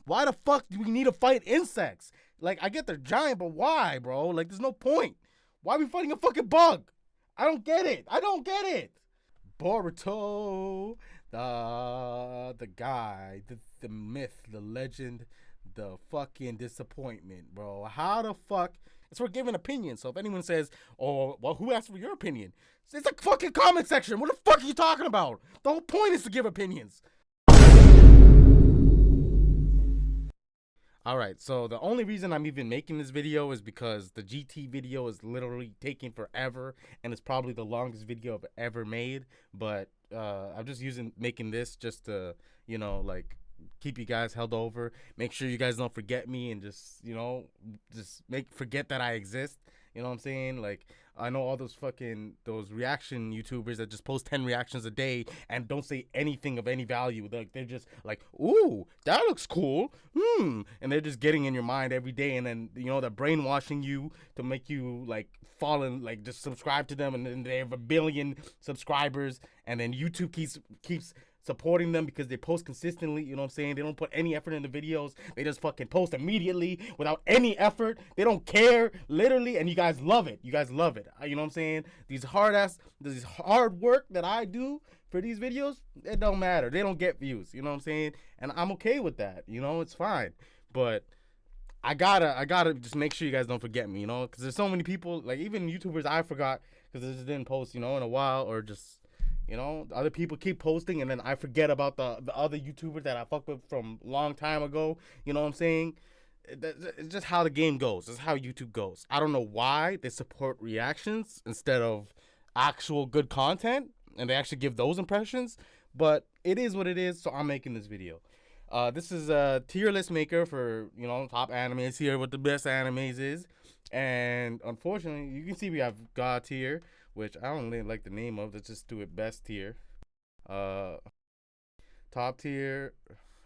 Why the fuck do we need to fight insects? Like, I get they're giant, but why, bro? Like, there's no point. Why are we fighting a fucking bug? I don't get it. I don't get it. Boruto, the guy, the myth, the legend, the fucking disappointment, bro. How the fuck? It's for giving opinions. So if anyone says, oh, well, who asked for your opinion? It's a fucking comment section. What the fuck are you talking about? The whole point is to give opinions. Alright, so the only reason I'm even making this video is because the GT video is literally taking forever, and it's probably the longest video I've ever made, but I'm just making this just to, you know, like, keep you guys held over, make sure you guys don't forget me, and just, you know, forget that I exist, you know what I'm saying? Like, I know all those reaction YouTubers that just post 10 reactions a day and don't say anything of any value. Like, they're just like, ooh, that looks cool. And they're just getting in your mind every day, and then, you know, they're brainwashing you to make you like fall in, like, just subscribe to them, and then they have 1 billion subscribers, and then YouTube keeps supporting them because they post consistently, you know what I'm saying? They don't put any effort in the videos. They just fucking post immediately without any effort. They don't care, literally, and you guys love it. You guys love it. You know what I'm saying? This hard work that I do for these videos, it don't matter. They don't get views, you know what I'm saying? And I'm okay with that, you know? It's fine. But I gotta just make sure you guys don't forget me, you know? Because there's so many people, like, even YouTubers I forgot because they just didn't post, you know, in a while, or just, you know, other people keep posting, and then I forget about the other YouTubers that I fucked with from a long time ago. You know what I'm saying? It's just how the game goes. It's how YouTube goes. I don't know why they support reactions instead of actual good content, and they actually give those impressions. But it is what it is, so I'm making this video. This is a tier list maker for, you know, top animes here, what the best animes is. And unfortunately, you can see we have God tier, which I don't really like the name of. Let's just do it best tier. Top tier,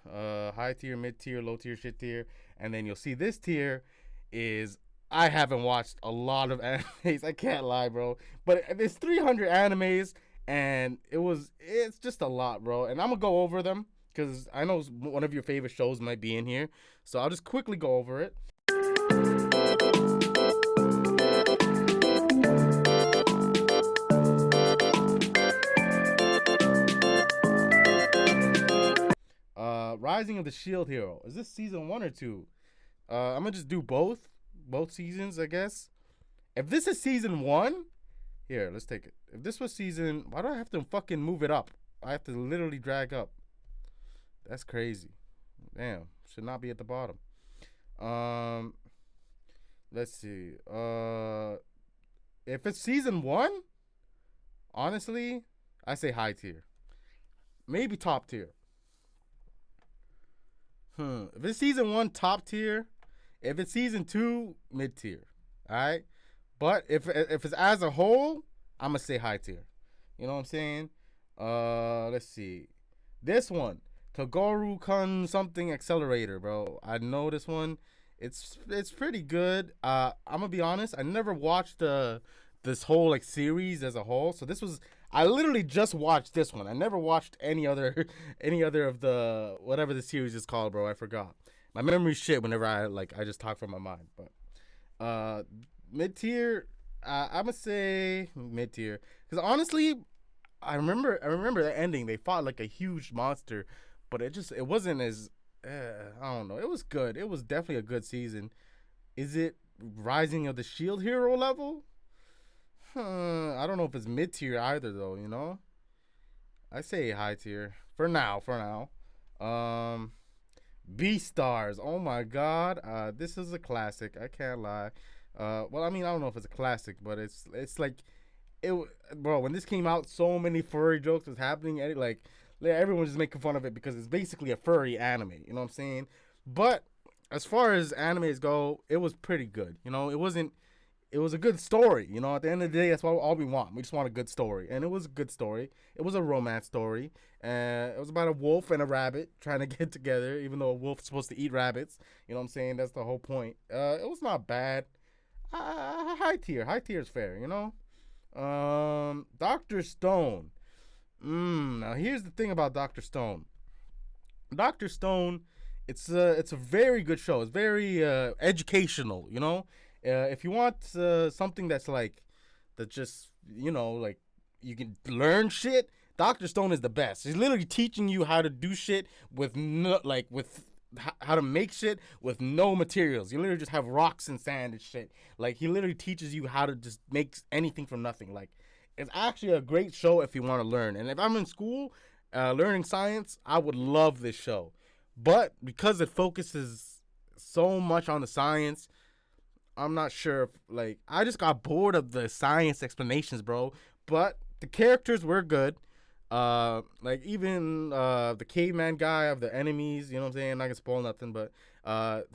high tier, mid tier, low tier, shit tier. And then you'll see this tier is, I haven't watched a lot of animes. I can't lie, bro. But there's 300 animes, and it's just a lot, bro. And I'm going to go over them because I know one of your favorite shows might be in here. So I'll just quickly go over it. Rising of the Shield Hero. Is this season 1 or 2? I'm gonna just do both seasons, I guess. If this is season 1, here, let's take it. If this was season, why do I have to fucking move it up? I have to literally drag up. That's crazy. Damn, should not be at the bottom. Let's see. If it's season 1, honestly, I say high tier. Maybe top tier. If it's season 1, top tier. If it's season 2, mid tier. Alright? But if it's as a whole, I'm gonna say high tier. You know what I'm saying? Let's see. This one, Kaguru-kun something accelerator, bro. I know this one. It's pretty good. I'm gonna be honest, I never watched this whole like series as a whole. So I literally just watched this one. I never watched any other of the whatever the series is called, bro. I forgot. My memory's shit whenever I just talk from my mind. But mid tier, I'm gonna say mid tier because honestly, I remember the ending. They fought like a huge monster, but it wasn't as I don't know. It was good. It was definitely a good season. Is it Rising of the Shield Hero level? I don't know if it's mid tier either though, you know? I say high tier. For now. Beastars. Oh my god. This is a classic. I can't lie. Well, I mean, I don't know if it's a classic, but it's like bro, when this came out, so many furry jokes was happening, and like everyone was just making fun of it because it's basically a furry anime, you know what I'm saying? But as far as animes go, it was pretty good. You know, it was a good story. You know, at the end of the day, that's all we want. We just want a good story. And it was a good story. It was a romance story. It was about a wolf and a rabbit trying to get together, even though a wolf's supposed to eat rabbits. You know what I'm saying? That's the whole point. It was not bad. High tier. High tier is fair, you know? Dr. Stone. Now, here's the thing about Dr. Stone. Dr. Stone it's a very good show. It's very educational. You know, if you want something that's like that, just like you can learn shit. Doctor Stone is the best. He's literally teaching you how to do shit with no, like with how to make shit with no materials. You literally just have rocks and sand and shit. Like he literally teaches you how to just make anything from nothing. Like it's actually a great show if you want to learn. And if I'm in school learning science, I would love this show. But because it focuses so much on the science, I'm not sure if, like, I just got bored of the science explanations, bro. But the characters were good. Like even the caveman guy of the enemies, you know what I'm saying? I'm not gonna spoil nothing, but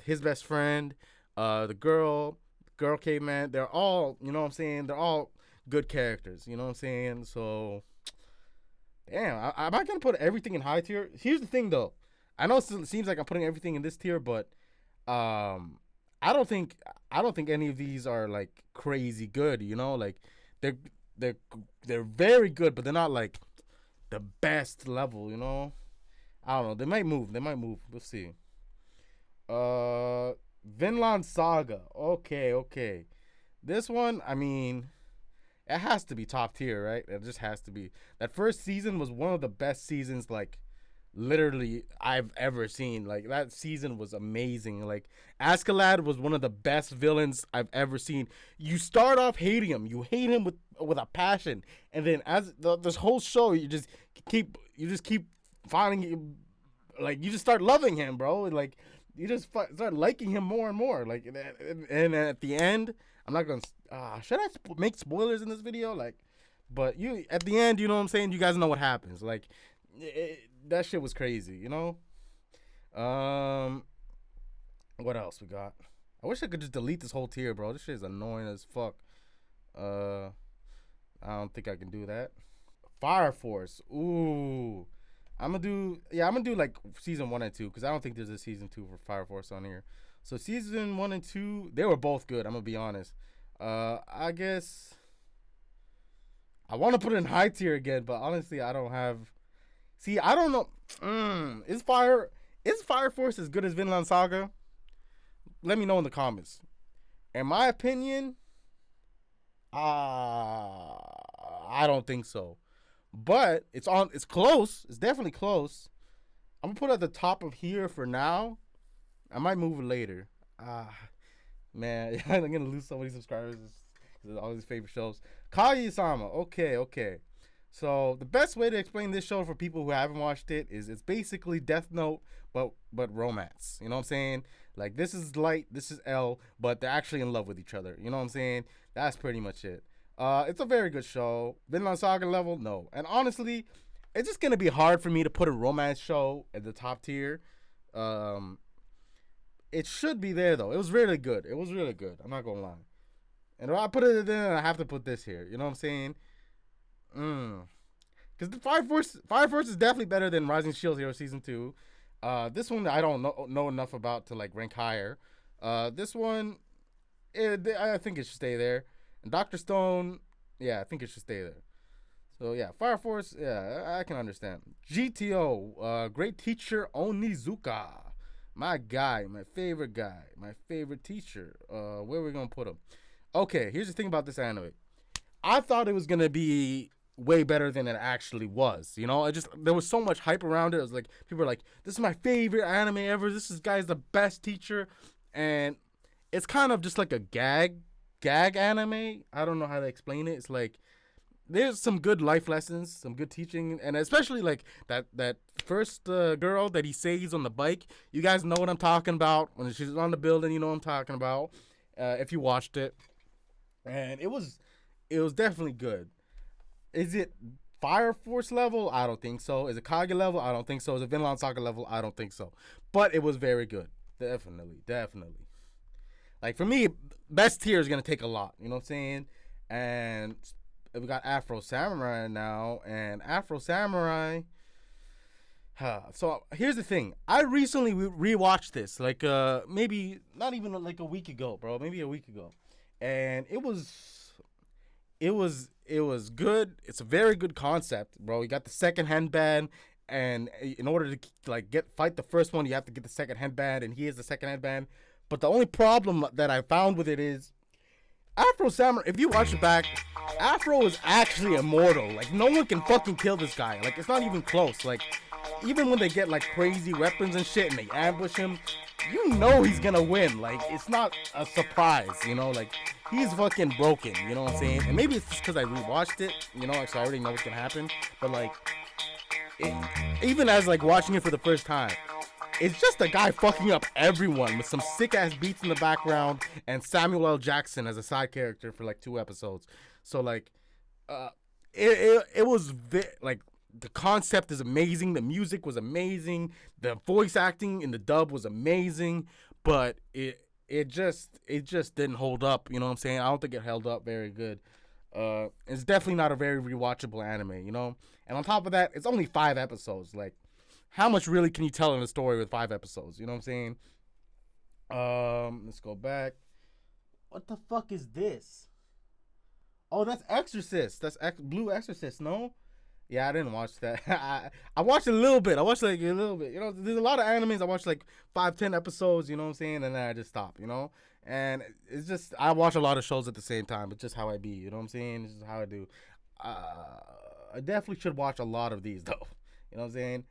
his best friend, the girl caveman, they're all, you know what I'm saying? They're all good characters, you know what I'm saying? So, damn, am I gonna put everything in high tier? Here's the thing, though. I know it seems like I'm putting everything in this tier, but um, I don't think any of these are like crazy good. You know, like they're they're they're very good, but they're not like the best level. You know, I don't know. They might move. They might move. We'll see. Vinland Saga. Okay, okay. This one, I mean, it has to be top tier, right? It just has to be. That first season was one of the best seasons, like literally I've ever seen. Like that season was amazing. Like Askeladd was one of the best villains I've ever seen. You start off hating him. You hate him with a passion, and then as this whole show, you just keep finding, like you just start loving him, bro. Like you just start liking him more and more. Like and at the end, I'm not gonna. Should I make spoilers in this video? Like, but you at the end, you know what I'm saying? You guys know what happens. Like, that shit was crazy, you know. What else we got? I wish I could just delete this whole tier, bro. This shit is annoying as fuck. I don't think I can do that. Fire Force. Ooh. I'm gonna do like season 1 and 2 because I don't think there's a season 2 for Fire Force on here. So season 1 and 2, they were both good. I'm gonna be honest. I guess I want to put it in high tier again, but honestly, I don't have. See, I don't know. Is Fire Force as good as Vinland Saga? Let me know in the comments. In my opinion, I don't think so. But it's close. It's definitely close. I'm gonna put it at the top of here for now. I might move it later. Man, I'm gonna lose so many subscribers. All these favorite shows. Kaguya-sama. Okay, okay. So the best way to explain this show for people who haven't watched it is it's basically Death Note, but romance. You know what I'm saying? Like this is light, this is L, but they're actually in love with each other. You know what I'm saying? That's pretty much it. It's a very good show. Vinland Saga level, no. And honestly, it's just gonna be hard for me to put a romance show at the top tier. It should be there though. It was really good. It was really good. I'm not gonna lie. And if I put it there, I have to put this here. You know what I'm saying? Because the Fire Force is definitely better than Rising Shield Hero Season 2. This one I don't know enough about to like rank higher. This one, I think it should stay there. And Dr. Stone, yeah, I think it should stay there. So yeah, Fire Force, yeah, I can understand. GTO, Great Teacher Onizuka. My guy, my favorite teacher. Where are we gonna put him? Okay, here's the thing about this anime. I thought it was gonna be way better than it actually was. You know, there was so much hype around it. It was like people were like, "This is my favorite anime ever. Guy's the best teacher," and it's kind of just like a gag anime. I don't know how to explain it. It's like there's some good life lessons, some good teaching, and especially like that first girl that he saves on the bike. You guys know what I'm talking about. When she's on the building, you know what I'm talking about. If you watched it, and it was definitely good. Is it Fire Force level? I don't think so. Is it Kage level? I don't think so. Is it Vinland Saga level? I don't think so. But it was very good. Definitely. Like for me, best tier is gonna take a lot. You know what I'm saying? And we got Afro Samurai now, and Afro Samurai. So here's the thing. I recently rewatched this, like maybe not even like a week ago, bro. Maybe a week ago, and it was good. It's a very good concept, bro. You got the second hand band, and in order to like fight the first one, you have to get the second headband, and he is the second headband. But the only problem that I found with it is Afro Samurai. If you watch it back, Afro is actually immortal. Like no one can fucking kill this guy. Like it's not even close. Like even when they get like crazy weapons and shit and they ambush him, you know he's gonna win. Like it's not a surprise, you know. Like he's fucking broken, you know what I'm saying? And maybe it's just because I rewatched it, you know, so I already know what's gonna happen. But like, even as like watching it for the first time, it's just a guy fucking up everyone with some sick ass beats in the background and Samuel L. Jackson as a side character for like 2 episodes. So like, uh, it was like the concept is amazing, the music was amazing, the voice acting in the dub was amazing, but it just didn't hold up. You know what I'm saying? I don't think it held up very good. It's definitely not a very rewatchable anime, you know. And on top of that, it's only 5 episodes. Like, how much really can you tell in a story with 5 episodes? You know what I'm saying? Let's go back. What the fuck is this? Oh, that's Exorcist. That's Blue Exorcist. No. Yeah, I didn't watch that. I watched a little bit. I watched like a little bit. You know, there's a lot of animes. I watched like 5-10 episodes. You know what I'm saying? And then I just stopped. You know, and it's just I watch a lot of shows at the same time. It's just how I be. You know what I'm saying? This is how I do. I definitely should watch a lot of these though. You know what I'm saying?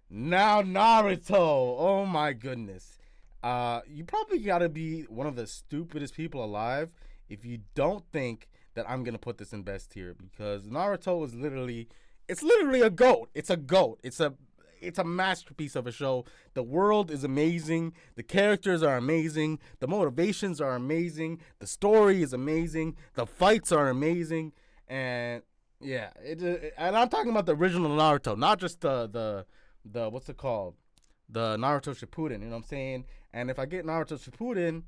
Now Naruto. Oh my goodness. You probably gotta be one of the stupidest people alive if you don't think that I'm gonna put this in best tier, because Naruto is literally. It's literally a goat. It's a goat. It's a masterpiece of a show. The world is amazing. The characters are amazing. The motivations are amazing. The story is amazing. The fights are amazing. And yeah, and I'm talking about the original Naruto, not just the what's it called? The Naruto Shippuden, you know what I'm saying? And if I get Naruto Shippuden,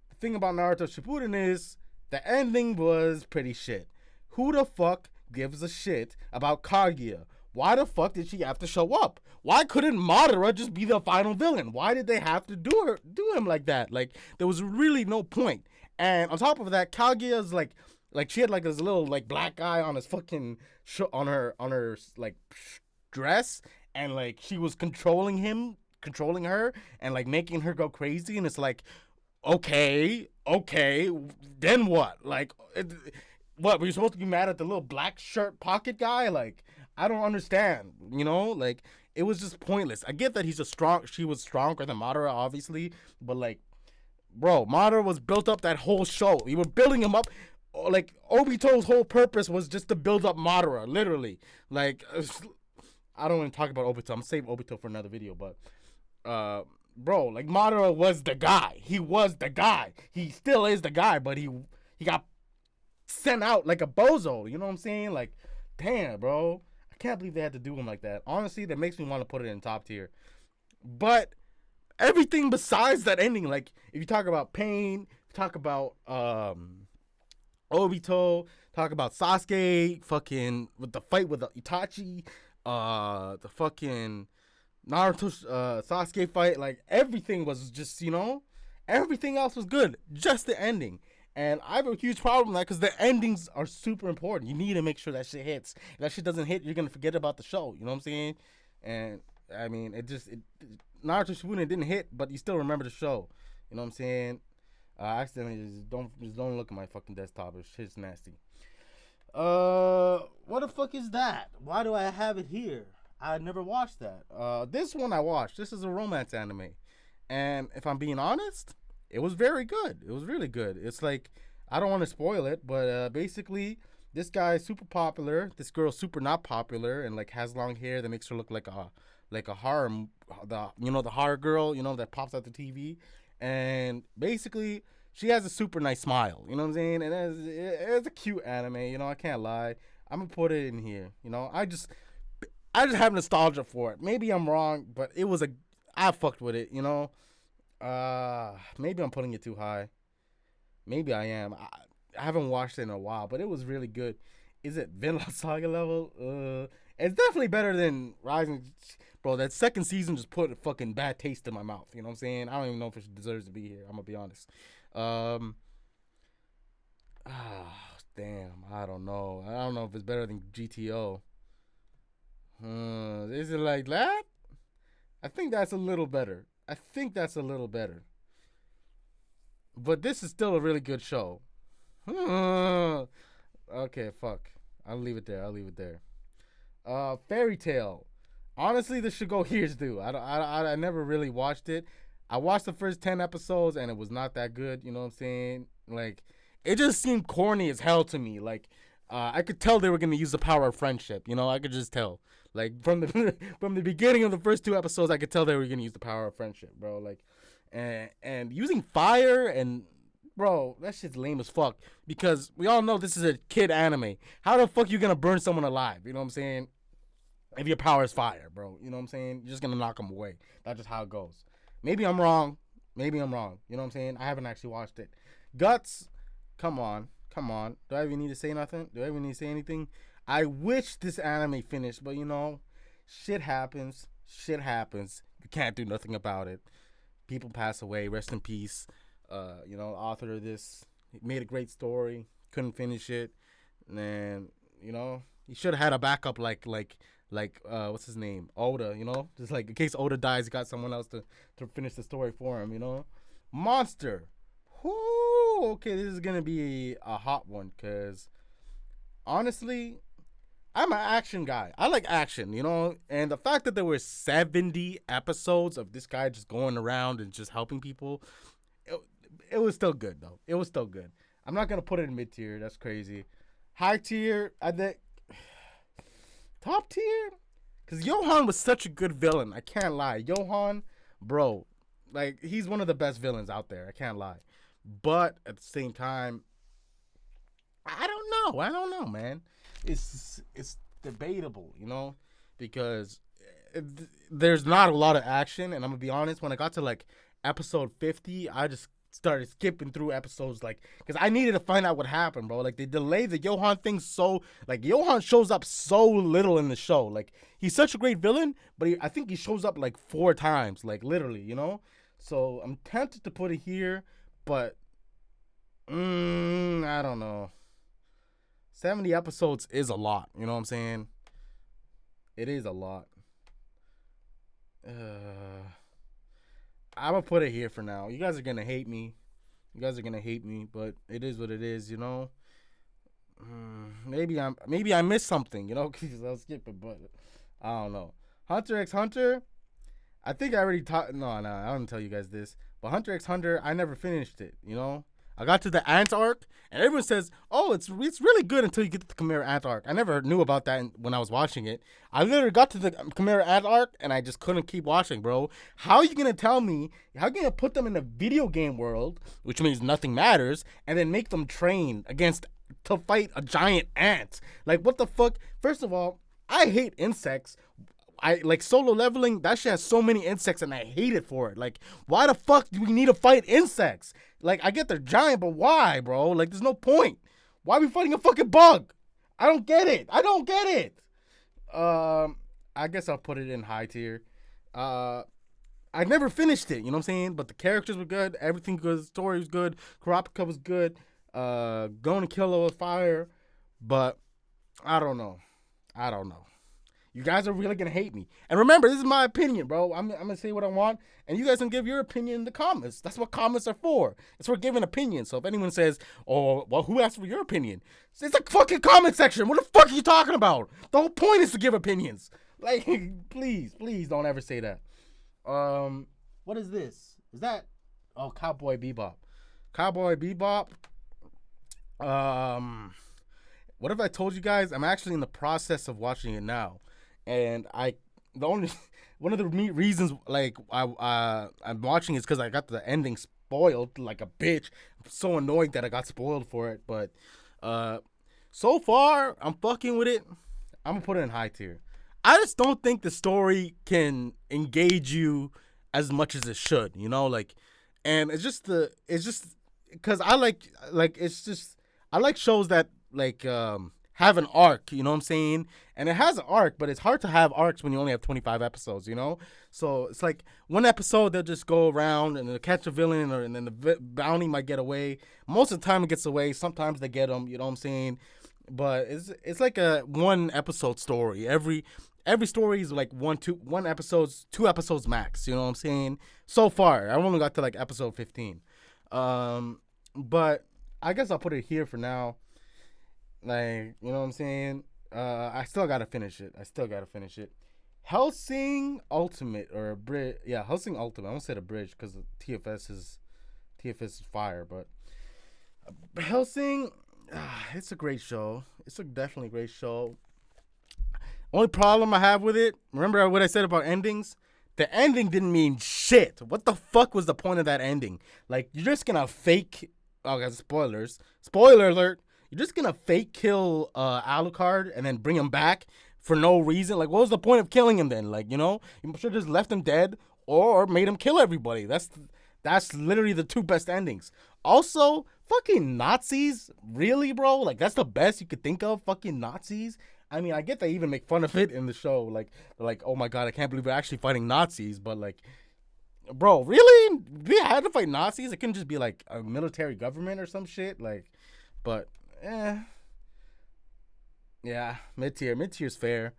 the thing about Naruto Shippuden is the ending was pretty shit. Who the fuck gives a shit about Kaguya? Why the fuck did she have to show up? Why couldn't Madara just be the final villain? Why did they have to do him like that? Like there was really no point. And on top of that, Kaguya's like she had like this little like black guy on his fucking on her like dress, and like she was controlling her and like making her go crazy, and it's like okay, then what? Like what, were you supposed to be mad at the little black shirt pocket guy? Like, I don't understand, you know? Like, it was just pointless. I get that she was stronger than Madara, obviously, but like, bro, Madara was built up that whole show. You were building him up. Like, Obito's whole purpose was just to build up Madara, literally. Like, I don't want to talk about Obito. I'm saving Obito for another video, but, bro, like, Madara was the guy. He was the guy. He still is the guy, but he got sent out like a bozo, you know what I'm saying? Like, damn, bro, I can't believe they had to do him like that. Honestly, that makes me want to put it in top tier. But everything besides that ending, like if you talk about pain, talk about Obito, talk about Sasuke, fucking with the fight with Itachi, the fucking Naruto Sasuke fight, like everything was just, you know, everything else was good, just the ending. And I have a huge problem with that because the endings are super important. You need to make sure that shit hits. If that shit doesn't hit, you're going to forget about the show. You know what I'm saying? And, I mean, Naruto Shippuden didn't hit, but you still remember the show. You know what I'm saying? I accidentally just don't look at my fucking desktop. It's shit's nasty. What the fuck is that? Why do I have it here? I never watched that. This one I watched. This is a romance anime. And if I'm being honest, it was very good. It was really good. It's like, I don't want to spoil it, but basically, this guy is super popular. This girl's super not popular and like has long hair that makes her look like a horror, the horror girl, you know, that pops out the TV. And basically, she has a super nice smile. You know what I'm saying? And it's a cute anime. You know, I can't lie. I'm gonna put it in here. You know, I just have nostalgia for it. Maybe I'm wrong, but I fucked with it. You know. Maybe I'm putting it too high. Maybe I am. I haven't watched it in a while, but it was really good. Is it Vinland Saga level? It's definitely better than Rising. Bro, that second season just put a fucking bad taste in my mouth. You know what I'm saying? I don't even know if it deserves to be here. I'm gonna be honest. Damn. I don't know. I don't know if it's better than GTO. Is it like that? I think that's a little better. But this is still a really good show. Okay, fuck. I'll leave it there. Fairy Tale. Honestly, this should go here's due. I never really watched it. I watched the first 10 episodes and it was not that good. You know what I'm saying? Like, it just seemed corny as hell to me. Like, I could tell they were gonna use the power of friendship. You know, I could just tell. Like from the from the beginning of the first 2 episodes, I could tell they were gonna use the power of friendship, bro. Like, and using fire and bro, that shit's lame as fuck. Because we all know this is a kid anime. How the fuck you gonna burn someone alive? You know what I'm saying? If your power is fire, bro. You know what I'm saying? You're just gonna knock them away. That's just how it goes. Maybe I'm wrong. You know what I'm saying? I haven't actually watched it. Guts, come on. Do I even need to say nothing? Do I even need to say anything? I wish this anime finished, but you know, shit happens. You can't do nothing about it. People pass away. Rest in peace. You know, author of this made a great story. Couldn't finish it. And you know, he should have had a backup like what's his name? Oda, you know? Just like in case Oda dies, he got someone else to finish the story for him, you know? Monster. Whoo! Okay, this is gonna be a hot one, cause honestly, I'm an action guy. I like action, you know? And the fact that there were 70 episodes of this guy just going around and just helping people, it was still good though. It was still good. I'm not gonna put it in mid tier, that's crazy. High tier, I think top tier? Because Johan was such a good villain. I can't lie. Johan, bro, like, he's one of the best villains out there. I can't lie. But at the same time, I don't know, man. It's debatable, you know? Because there's not a lot of action. And I'm going to be honest, when I got to, like, episode 50, I just started skipping through episodes, like, because I needed to find out what happened, bro. Like, they delayed the Johan thing so, like, Johan shows up so little in the show. Like, he's such a great villain, but I think he shows up like 4 times, like, literally, you know? So I'm tempted to put it here, but I don't know. 70 episodes is a lot, you know what I'm saying? It is a lot. I'm gonna put it here for now. You guys are gonna hate me. But it is what it is, you know. Maybe I missed something, you know, because I'll skip it, but I don't know. Hunter x Hunter, I think I already taught. No, I don't tell you guys this, but Hunter x Hunter, I never finished it, you know. I got to the ant arc, and everyone says, "Oh, it's really good until you get to the Chimera ant arc." I never knew about that when I was watching it. I literally got to the Chimera ant arc, and I just couldn't keep watching, bro. How are you gonna tell me? How are you gonna put them in a video game world, which means nothing matters, and then make them train to fight a giant ant? Like, what the fuck? First of all, I hate insects. I like solo leveling. That shit has so many insects, and I hate it for it. Like, why the fuck do we need to fight insects? Like, I get they're giant, but why, bro? Like, there's no point. Why are we fighting a fucking bug? I don't get it. I guess I'll put it in high tier. I never finished it, you know what I'm saying? But the characters were good. Everything good. The story was good. Kurapika was good. Going to Kill with fire. But I don't know. You guys are really going to hate me. And remember, this is my opinion, bro. I'm going to say what I want. And you guys can give your opinion in the comments. That's what comments are for. It's for giving opinions. So if anyone says, oh, well, who asked for your opinion? It's a fucking comment section. What the fuck are you talking about? The whole point is to give opinions. Like, please don't ever say that. What is this? Is that? Oh, Cowboy Bebop. What if I told you guys? I'm actually in the process of watching it now. And one of the reasons like I'm watching is because I got the ending spoiled like a bitch. I'm so annoyed that I got spoiled for it, but so far I'm fucking with it. I'm gonna put it in high tier. I just don't think the story can engage you as much as it should, you know, like, and it's just because I like shows that like have an arc, you know what I'm saying? And it has an arc, but it's hard to have arcs when you only have 25 episodes, you know? So it's like one episode they'll just go around and they'll catch a villain, and then the bounty might get away. Most of the time it gets away. Sometimes they get them, you know what I'm saying? but it's like a one episode story. Every story is like one episodes, 2 episodes max. You know what I'm saying? So far, I only got to like episode 15. But I guess I'll put it here for now. Like, you know what I'm saying? I still gotta finish it. Hellsing Ultimate or a bridge. Yeah, Hellsing Ultimate. I won't say the bridge because TFS is fire, but Hellsing, it's a great show. It's a definitely great show. Only problem I have with it, remember what I said about endings? The ending didn't mean shit. What the fuck was the point of that ending? Like, you're just gonna fake. Oh, guys, spoilers. Spoiler alert. You're just gonna fake kill Alucard and then bring him back for no reason. Like, what was the point of killing him then? Like, you know, you should have just left him dead or made him kill everybody. That's literally the two best endings. Also, fucking Nazis, really, bro? Like, that's the best you could think of, fucking Nazis. I mean, I get they even make fun of it in the show, like, oh my god, I can't believe we're actually fighting Nazis, but like, bro, really? We had to fight Nazis? It couldn't just be like a military government or some shit, like, but, yeah, mid-tier's fair.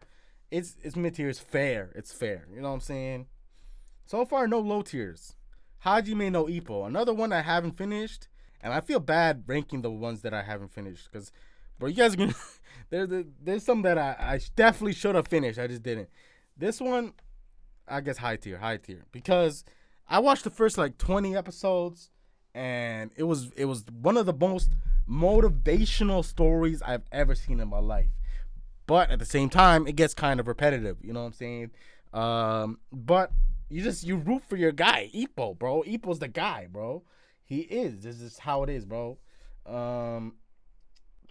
It's mid-tier's fair. It's fair. You know what I'm saying? So far, no low tiers. Hajime no Ippo, another one I haven't finished, and I feel bad ranking the ones that I haven't finished because, bro, you guys are gonna. There's some that I definitely should have finished. I just didn't. This one, I guess high tier, because I watched the first like 20 episodes, and it was one of the most motivational stories I've ever seen in my life. But at the same time, it gets kind of repetitive. You know what I'm saying? But you root for your guy, Ippo, bro. Ippo's the guy, bro. He is. This is how it is, bro.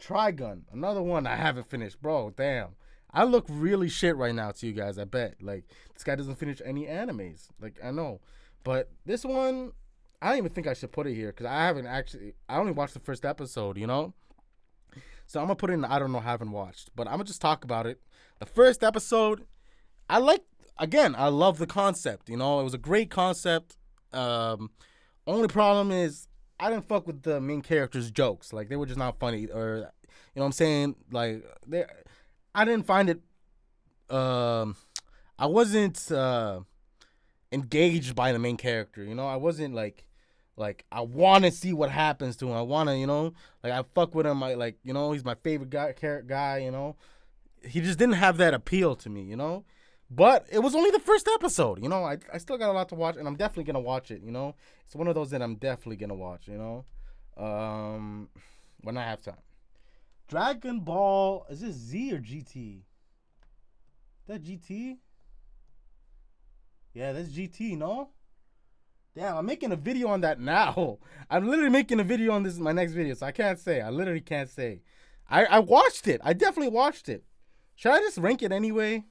Trigun, another one I haven't finished, bro. Damn, I look really shit right now to you guys. I bet. Like, this guy doesn't finish any animes. Like, I know, but this one, I don't even think I should put it here because I only watched the first episode. You know, so I'm gonna put it in. I don't know, haven't watched, but I'm gonna just talk about it. The first episode, I love the concept. You know, it was a great concept. Only problem is I didn't fuck with the main character's jokes. Like, they were just not funny, or, you know what I'm saying? Like, I didn't find it, I wasn't, engaged by the main character, you know? I wasn't, like, I want to see what happens to him. I want to, you know? Like, I fuck with him. Like, you know, he's my favorite guy, you know? He just didn't have that appeal to me, you know? But it was only the first episode, you know. I still got a lot to watch, and I'm definitely gonna watch it, you know. It's one of those that I'm definitely gonna watch, you know. When I have time. Dragon Ball, is this Z or GT? Is that GT? Yeah, that's GT, no? Damn, I'm making a video on that now. I'm literally making a video on this in my next video, so I can't say. I literally can't say. I watched it. I definitely watched it. Should I just rank it anyway?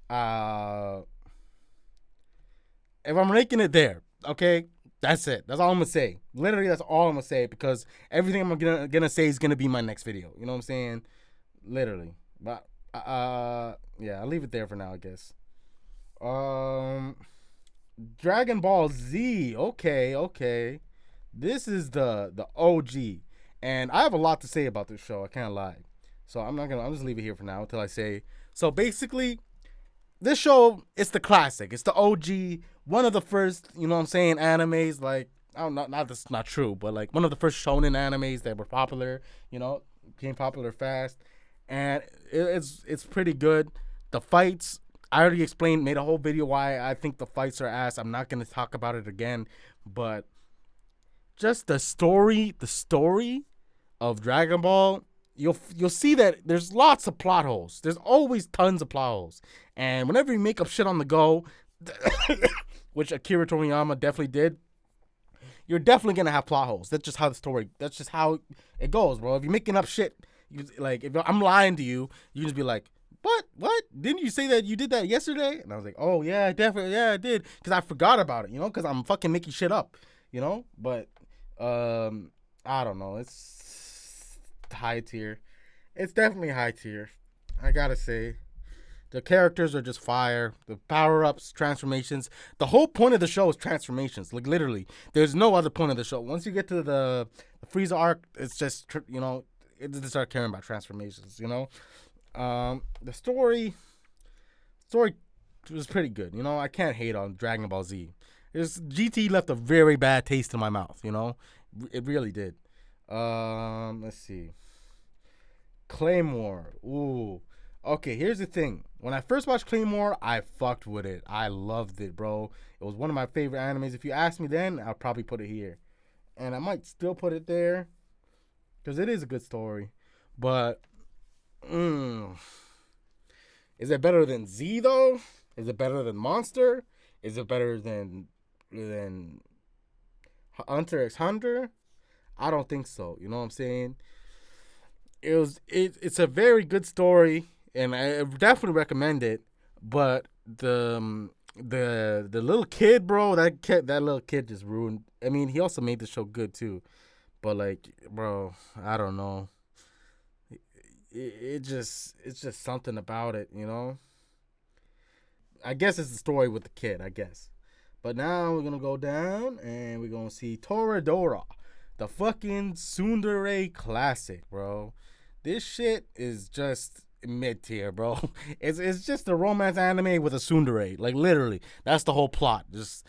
If I'm ranking it there, okay, that's it. That's all I'm gonna say. Literally, that's all I'm gonna say because everything I'm gonna say is gonna be my next video. You know what I'm saying? Literally, but yeah, I'll leave it there for now, I guess. Dragon Ball Z. Okay. This is the OG, and I have a lot to say about this show. I can't lie. So I'm just leave it here for now until I say. So basically, this show, it's the classic. It's the OG, one of the first, you know what I'm saying, animes. Like, I don't know, that's not true, but like one of the first shonen animes that were popular, you know, became popular fast. And it's pretty good. The fights, I already explained, made a whole video why I think the fights are ass. I'm not going to talk about it again, but just the story of Dragon Ball, you'll see that there's lots of plot holes. There's always tons of plot holes. And whenever you make up shit on the go, which Akira Toriyama definitely did, you're definitely going to have plot holes. That's just how it goes, bro. If you're making up shit, like, if I'm lying to you, you just be like, what? Didn't you say that you did that yesterday? And I was like, oh, yeah, I did. Because I forgot about it, you know, because I'm fucking making shit up, you know? But, I don't know. It's high tier. It's definitely high tier. I gotta say. The characters are just fire. The power-ups, transformations. The whole point of the show is transformations. Like, literally. There's no other point of the show. Once you get to the Frieza arc, it's just, you know, it didn't start caring about transformations. You know, the story was pretty good. You know, I can't hate on Dragon Ball Z. GT left a very bad taste in my mouth. You know, it really did. Let's see. Claymore. Ooh. Okay, here's the thing. When I first watched Claymore, I fucked with it. I loved it, bro. It was one of my favorite animes. If you asked me then, I'll probably put it here. And I might still put it there. Because it is a good story. But, is it better than Z, though? Is it better than Monster? Is it better than Hunter x Hunter? I don't think so. You know what I'm saying? It's a very good story, and I definitely recommend it. But the little kid, bro, that little kid just ruined. I mean, he also made the show good too, but like, bro, I don't know. It's just something about it, you know. I guess it's the story with the kid, I guess. But now we're gonna go down and we're gonna see Toradora, the fucking tsundere classic, bro. This shit is just mid tier, bro. It's just a romance anime with a tsundere, like literally. That's the whole plot. This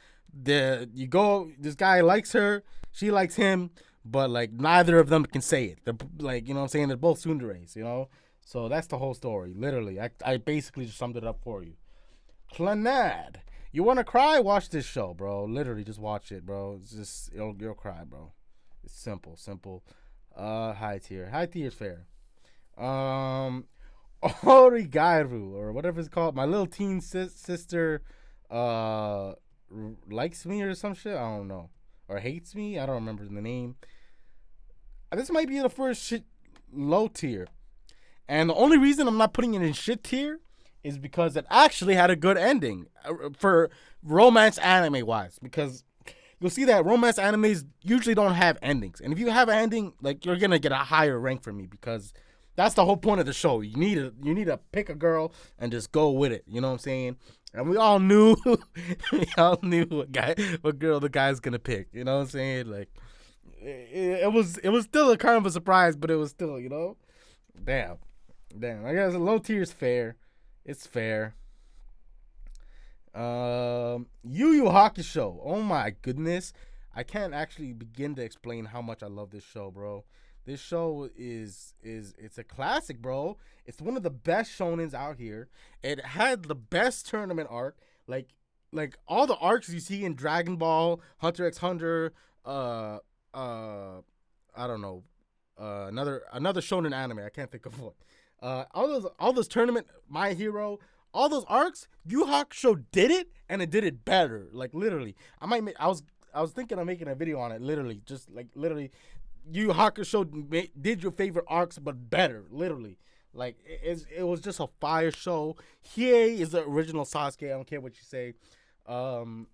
guy likes her, she likes him, but like neither of them can say it. They're like, you know what I'm saying? They're both tsunderes, you know. So that's the whole story. Literally, I basically just summed it up for you. Clannad. You want to cry? Watch this show, bro. Literally, just watch it, bro. It's just you'll cry, bro. It's simple. High tier. High tier is fair. Oregairu, or whatever it's called. My little teen sister likes me or some shit. I don't know. Or hates me. I don't remember the name. This might be the first shit low tier. And the only reason I'm not putting it in shit tier is because it actually had a good ending for romance anime wise. Because you'll see that romance animes usually don't have endings. And if you have an ending, like, you're going to get a higher rank from me, because that's the whole point of the show. You need to pick a girl and just go with it. You know what I'm saying? And we all knew what girl the guy's going to pick. You know what I'm saying? Like, it was still a kind of a surprise, but it was still, you know? Damn. I guess a low tier is fair. It's fair. Yu Hakusho. Oh my goodness. I can't actually begin to explain how much I love this show, bro. This show is it's a classic, bro. It's one of the best shonens out here. It had the best tournament arc. Like all the arcs you see in Dragon Ball, Hunter x Hunter, I don't know, another shonen anime. I can't think of what. All those tournament, My Hero, all those arcs, Yu Hakusho did it, and it did it better. Like, literally, I was thinking of making a video on it. Literally, just like literally, Yu Hakusho did your favorite arcs, but better. Literally, like it was just a fire show. Hiei is the original Sasuke. I don't care what you say. Hiei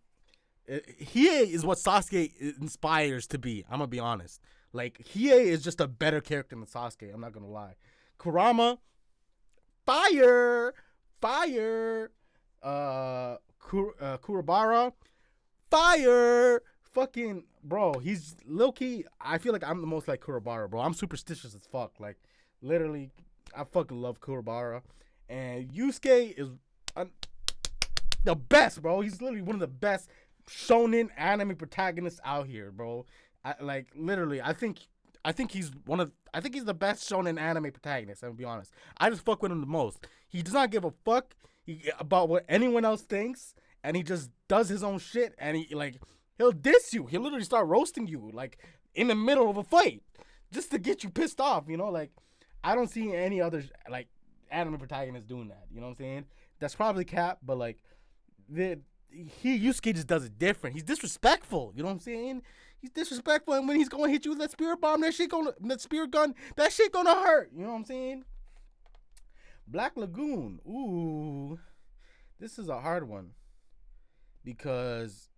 is what Sasuke inspires to be. I'm gonna be honest. Like, Hiei is just a better character than Sasuke. I'm not gonna lie. Kurama, fire. Kurabara, fire. Fucking, bro, he's low-key. I feel like I'm the most like Kurabara, bro. I'm superstitious as fuck. Like, literally, I fucking love Kurabara. And Yusuke is the best, bro. He's literally one of the best shonen anime protagonists out here, bro. I think he's the best shonen anime protagonist. I'm gonna be honest. I just fuck with him the most. He does not give a fuck about what anyone else thinks, and he just does his own shit. And he'll diss you. He'll literally start roasting you, like, in the middle of a fight, just to get you pissed off. You know, like, I don't see any other like anime protagonist doing that. You know what I'm saying? That's probably cap, but like, Yusuke just does it different. He's disrespectful. You know what I'm saying? He's disrespectful, and when he's gonna hit you with that spirit bomb, that shit gonna hurt. You know what I'm saying? Black Lagoon. Ooh, this is a hard one, because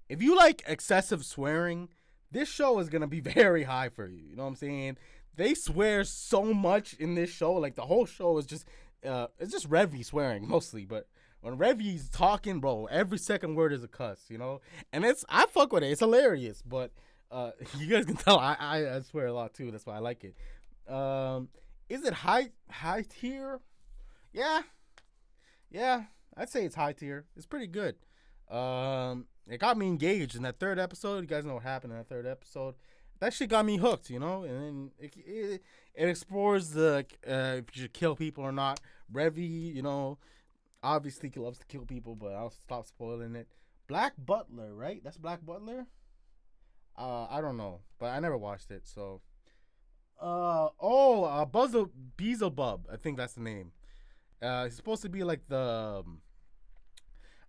if you like excessive swearing, this show is gonna be very high for you. You know what I'm saying? They swear so much in this show. Like, the whole show is just it's just Revy swearing mostly, but when Revy's talking, bro, every second word is a cuss, you know? And I fuck with it. It's hilarious, but You guys can tell I swear a lot too. That's why I like it. Is it high tier? Yeah, yeah. I'd say it's high tier. It's pretty good. It got me engaged in that third episode. You guys know what happened in that third episode. That shit got me hooked, you know. And then it explores the if you should kill people or not. Revy, you know, obviously he loves to kill people, but I'll stop spoiling it. Black Butler, right? That's Black Butler. I don't know, but I never watched it. So, Beezlebub. I think that's the name. He's supposed to be like the.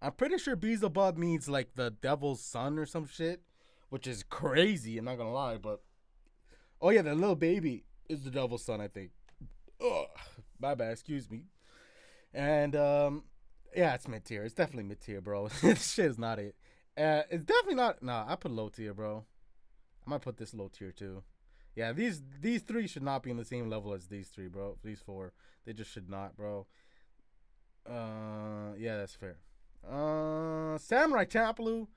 I'm pretty sure Beezlebub means like the devil's son or some shit, which is crazy. I'm not gonna lie, but oh yeah, the little baby is the devil's son. I think. Ugh, my bad. Excuse me. And yeah, it's mid tier. It's definitely mid tier, bro. This shit is not it. It's definitely not. Nah, I put low tier, bro. I might put this low tier too. Yeah, these three should not be in the same level as these three, bro. These four, they just should not, bro. Yeah, that's fair. Samurai Champloo.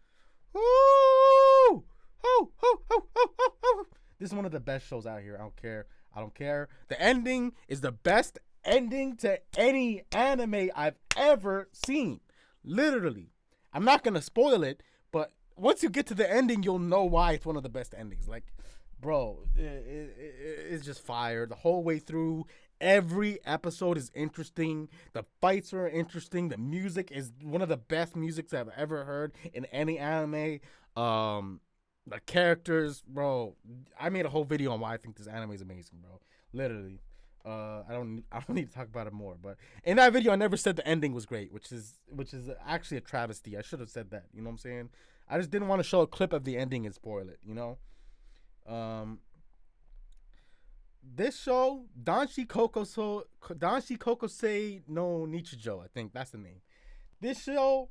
Woo! Ho, ho, ho, ho, ho, ho. This is one of the best shows out here. I don't care. I don't care. The ending is the best ending to any anime I've ever seen. Literally. I'm not going to spoil it, but once you get to the ending, you'll know why it's one of the best endings. Like, bro, it's just fire. The whole way through, every episode is interesting. The fights are interesting. The music is one of the best musics I've ever heard in any anime. The characters, bro. I made a whole video on why I think this anime is amazing, bro. Literally. I don't need to talk about it more, but in that video I never said the ending was great, which is actually a travesty. I should have said that, you know what I'm saying? I just didn't want to show a clip of the ending and spoil it, you know? This show, Danshi Kokosei no Nichijo, I think that's the name. This show,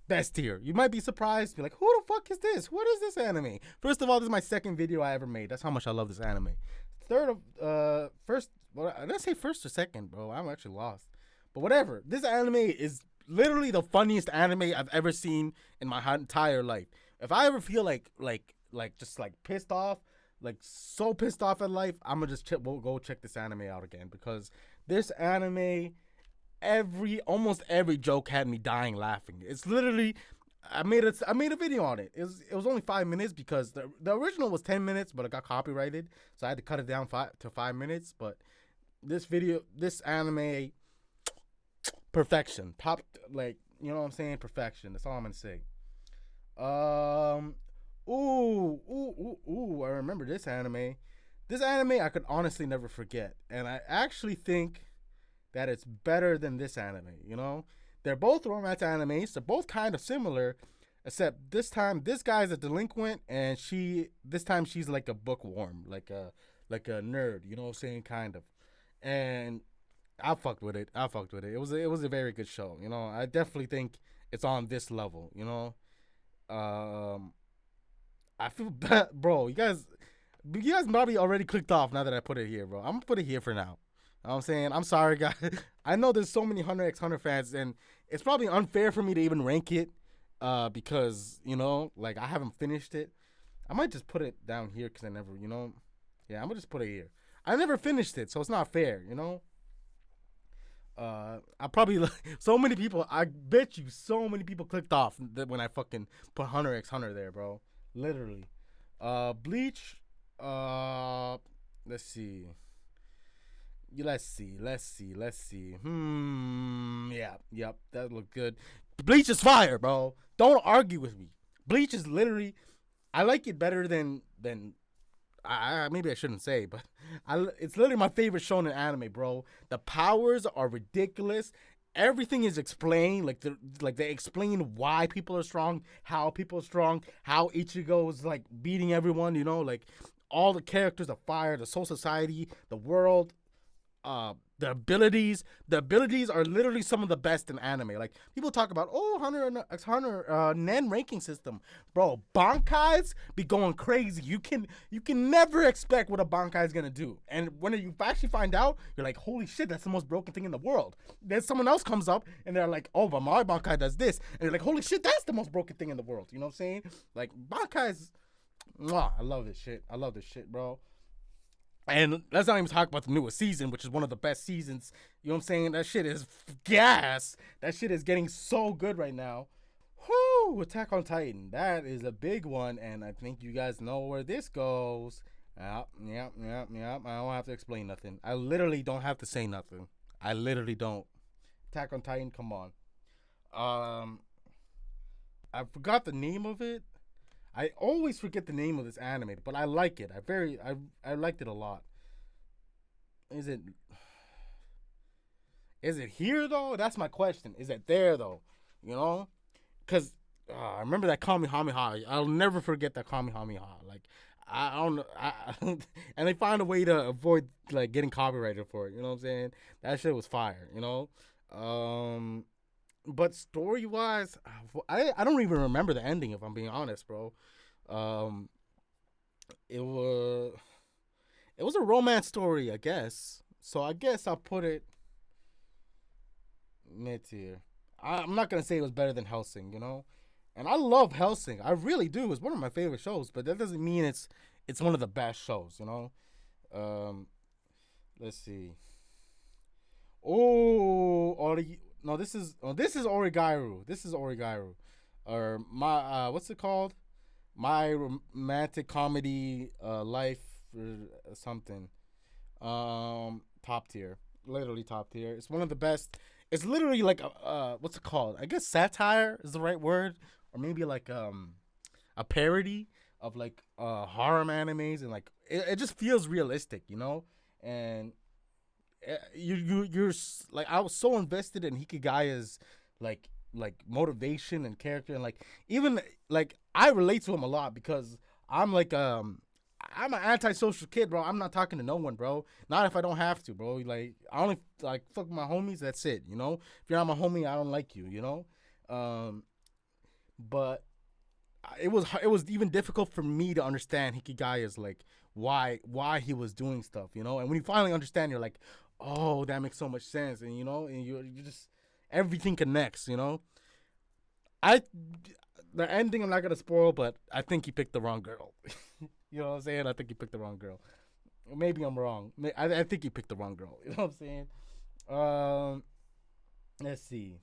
best tier. You might be surprised, be like, who the fuck is this? What is this anime? First of all, this is my second video I ever made. That's how much I love this anime. First, well, did I say first or second, bro? I'm actually lost. But whatever. This anime is literally the funniest anime I've ever seen in my entire life. If I ever feel like just like pissed off, like so pissed off at life, I'm gonna just go check this anime out again, because this anime, almost every joke had me dying laughing. It's literally, I made a video on it. It was only 5 minutes because the original was 10 minutes, but it got copyrighted, so I had to cut it down to 5 minutes. But this anime, perfection. Like, you know what I'm saying? Perfection. That's all I'm gonna say. I remember this anime. This anime I could honestly never forget, and I actually think that it's better than this anime, you know? They're both romance animes. They're both kind of similar, except this time this guy's a delinquent and this time she's like a bookworm, like a nerd, you know what I'm saying, kind of. And I fucked with it. It was a very good show, you know? I definitely think it's on this level, you know? I feel bad, bro. You guys probably already clicked off now that I put it here, bro. I'm gonna put it here for now. You know what I'm saying? I'm sorry, guys. I know there's so many Hunter x Hunter fans, and it's probably unfair for me to even rank it, because, you know, like, I haven't finished it. I might just put it down here because I never, you know. Yeah, I'm gonna just put it here. I never finished it, so it's not fair, you know. I probably so many people. I bet you so many people clicked off when I fucking put Hunter x Hunter there, bro. Literally. Bleach. Let's see. Yeah. Yep. That looked good. Bleach is fire, bro. Don't argue with me. Bleach is literally. I like it better than. Maybe I shouldn't say, but it's literally my favorite shonen anime, bro. The powers are ridiculous. Everything is explained, like they explain why people are strong, how people are strong, how Ichigo is like beating everyone, you know, like all the characters are fire, the Soul Society, the world, the abilities are literally some of the best in anime. Like, people talk about, Hunter x Hunter Nen ranking system, bro. Bankai's be going crazy. You can never expect what a Bankai is gonna do, and when you actually find out, you're like, holy shit, that's the most broken thing in the world. Then someone else comes up and they're like, oh, but my Bankai does this, and you're like, holy shit, that's the most broken thing in the world. You know what I'm saying? Like, Bankai's, Mwah, I love this shit. I love this shit, bro. And let's not even talk about the newest season, which is one of the best seasons. You know what I'm saying? That shit is gas. That shit is getting so good right now. Whoo! Attack on Titan. That is a big one, and I think you guys know where this goes. Yep. I don't have to explain nothing. I literally don't have to say nothing. I literally don't. Attack on Titan, come on. I forgot the name of it. I always forget the name of this anime, but I like it. I liked it a lot. Is it here though? That's my question. Is it there though? You know, because I remember that Kamehameha. I'll never forget that Kamehameha. Like I don't know, and they find a way to avoid like getting copyrighted for it. You know what I'm saying? That shit was fire. You know, but story wise, I don't even remember the ending if I'm being honest, bro. It was a romance story, I guess. So I guess I'll put it mid tier. I'm not gonna say it was better than Hellsing, you know. And I love Hellsing. I really do. It's one of my favorite shows, but that doesn't mean it's one of the best shows, you know. Let's see. No, this is Oregairu. This is Oregairu, or my what's it called? My romantic comedy life or something. Top tier, literally top tier. It's one of the best. It's literally like a what's it called? I guess satire is the right word, or maybe like a parody of like horror animes, and like it just feels realistic, you know. And you're like, I was so invested in Hikagaya's like motivation and character, and like even like I relate to him a lot because I'm like I'm an antisocial kid, bro. I'm not talking to no one, bro. Not if I don't have to, bro. Like I only like fuck my homies. That's it, you know. If you're not my homie, I don't like you, you know. But it was even difficult for me to understand Hikagaya's like why he was doing stuff, you know. And when you finally understand, you're like, oh, that makes so much sense, and you know, and you just everything connects, you know. The ending I'm not gonna spoil, but I think he picked the wrong girl. You know what I'm saying? I think he picked the wrong girl. Maybe I'm wrong. I think he picked the wrong girl. You know what I'm saying? Let's see.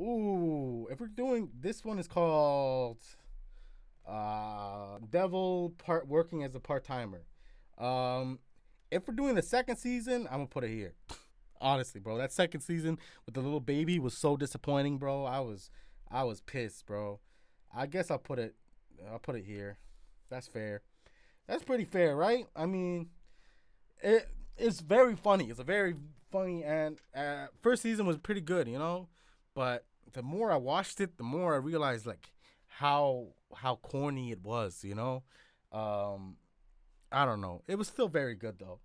Ooh, if we're doing this one is called Devil part working as a part timer. If we're doing the second season, I'm gonna put it here. Honestly, bro, that second season with the little baby was so disappointing, bro. I was pissed, bro. I guess I'll put it here. That's fair. That's pretty fair, right? I mean, it's very funny. It's a very funny, and first season was pretty good, you know. But the more I watched it, the more I realized like how corny it was, you know. I don't know. It was still very good though.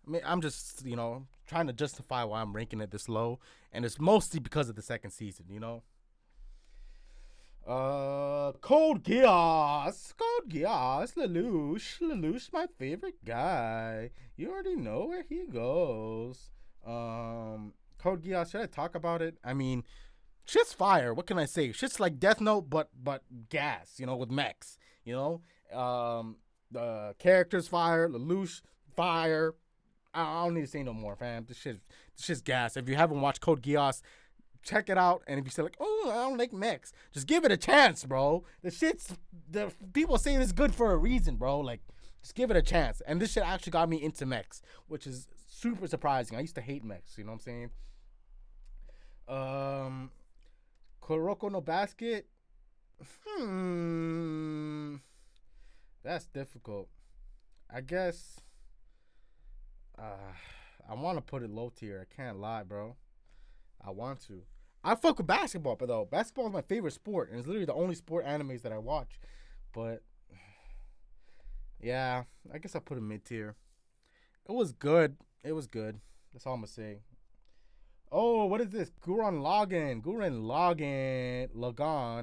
I mean, I'm just, you know, trying to justify why I'm ranking it this low, and it's mostly because of the second season, you know. Code Geass, Lelouch, my favorite guy. You already know where he goes. Code Geass, should I talk about it? I mean, shit's fire. What can I say? Shit's like Death Note, but gas, you know, with mechs, you know. The characters fire, Lelouch fire. I don't need to say no more, fam. This shit's gas. If you haven't watched Code Geass, check it out. And if you say like, oh, I don't like mechs, just give it a chance, bro. The people say this good for a reason, bro. Like, just give it a chance. And this shit actually got me into mechs, which is super surprising. I used to hate mechs, you know what I'm saying? Koroko no Basket. That's difficult. I guess I want to put it low tier. I can't lie, bro. I want to. I fuck with basketball, but though basketball is my favorite sport, and it's literally the only sport animes that I watch. But yeah, I guess I put it mid tier. It was good. That's all I'm gonna say. Oh, what is this? Gurren Lagann,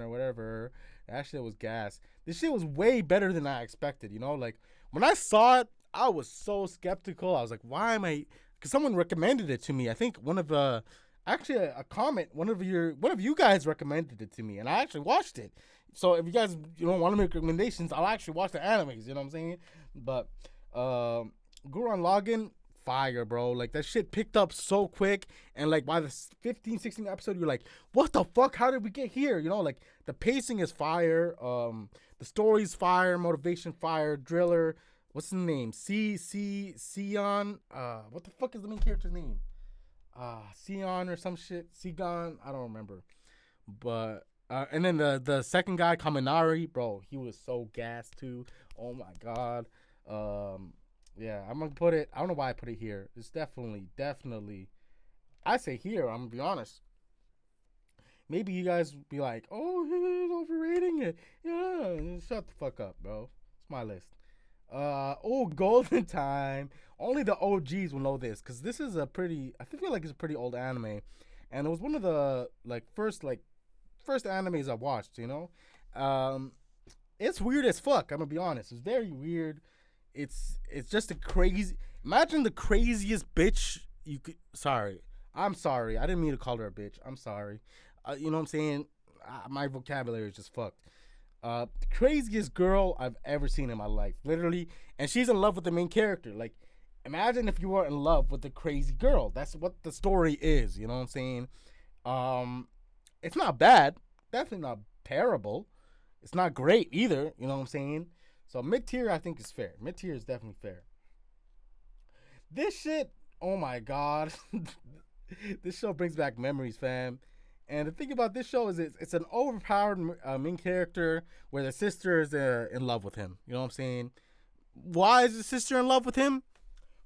or whatever. That shit was gas. This shit was way better than I expected, you know? Like, when I saw it, I was so skeptical. I was like, why am I... Because someone recommended it to me. I think one of the... Actually, a comment, one of you guys recommended it to me, and I actually watched it. So if you guys want to make recommendations, I'll actually watch the animes. You know what I'm saying? But Gurren Lagann, fire, bro. Like that shit picked up so quick, and like by the 15, 16 episode, you're like, what the fuck? How did we get here? Like the pacing is fire. The story's fire. Motivation fire. Driller. What's his name? Sion. What the fuck is the main character's name? Sion or some shit. Sigon. I don't remember. But and then the second guy, Kaminari, bro, he was so gassed too. Oh my god. Yeah, I'm gonna put it. I don't know why I put it here. It's definitely. I say here. I'm gonna be honest. Maybe you guys be like, "Oh, he's overrating it." Yeah, shut the fuck up, bro. It's my list. Golden Time. Only the OGs will know this because this is a pretty. I feel like it's a pretty old anime, and it was one of the first animes I watched. It's weird as fuck. I'm gonna be honest. It's very weird. It's just a crazy. Imagine the craziest bitch you could. Sorry, I'm sorry. I didn't mean to call her a bitch. I'm sorry. You know what I'm saying? My vocabulary is just fucked. The craziest girl I've ever seen in my life, literally, and she's in love with the main character. Like, imagine if you were in love with the crazy girl. That's what the story is. You know what I'm saying? It's not bad. Definitely not terrible. It's not great either. You know what I'm saying? So mid tier, I think is fair. Mid tier is definitely fair. This shit, oh my god, this show brings back memories, fam. And the thing about this show is it's an overpowered main character where the sister is in love with him. You know what I'm saying? Why is the sister in love with him?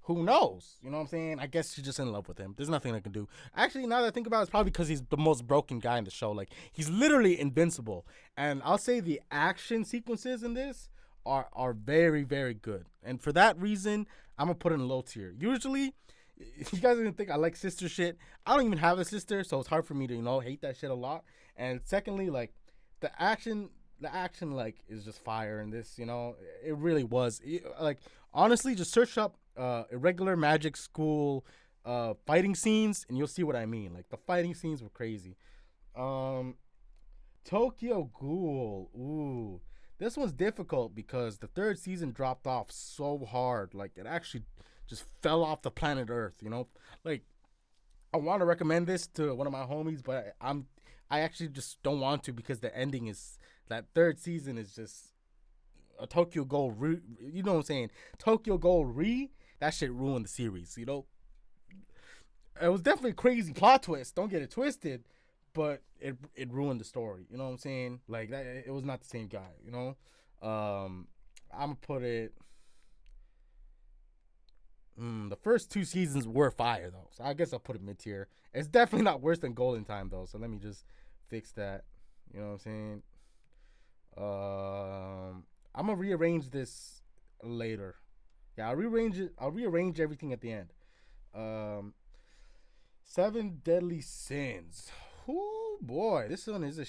Who knows? You know what I'm saying? I guess she's just in love with him. There's nothing I can do. Actually, now that I think about it, it's probably because he's the most broken guy in the show. Like, he's literally invincible. And I'll say the action sequences in this are very, very good. And for that reason, I'm going to put it in low tier. Usually, you guys didn't think I like sister shit. I don't even have a sister, so it's hard for me to, hate that shit a lot. And secondly, like, the action like is just fire in this, it really was. Like, honestly, just search up irregular magic school fighting scenes and you'll see what I mean. Like, the fighting scenes were crazy. Tokyo Ghoul. Ooh. This one's difficult because the third season dropped off so hard. Like, it actually just fell off the planet Earth, Like, I want to recommend this to one of my homies, but I actually just don't want to because the ending is, that third season is just a Tokyo Ghoul you know what I'm saying? Tokyo Ghoul that shit ruined the series, It was definitely a crazy plot twist, don't get it twisted, but it ruined the story, you know what I'm saying? Like, that, it was not the same guy, I'm gonna put it. The first two seasons were fire though, so I guess I'll put it mid tier. It's definitely not worse than Golden Time though, so let me just fix that. You know what I'm saying? I'm gonna rearrange this later. Yeah, I'll rearrange it. I'll rearrange everything at the end. 7 Deadly Sins. Oh boy, this one is a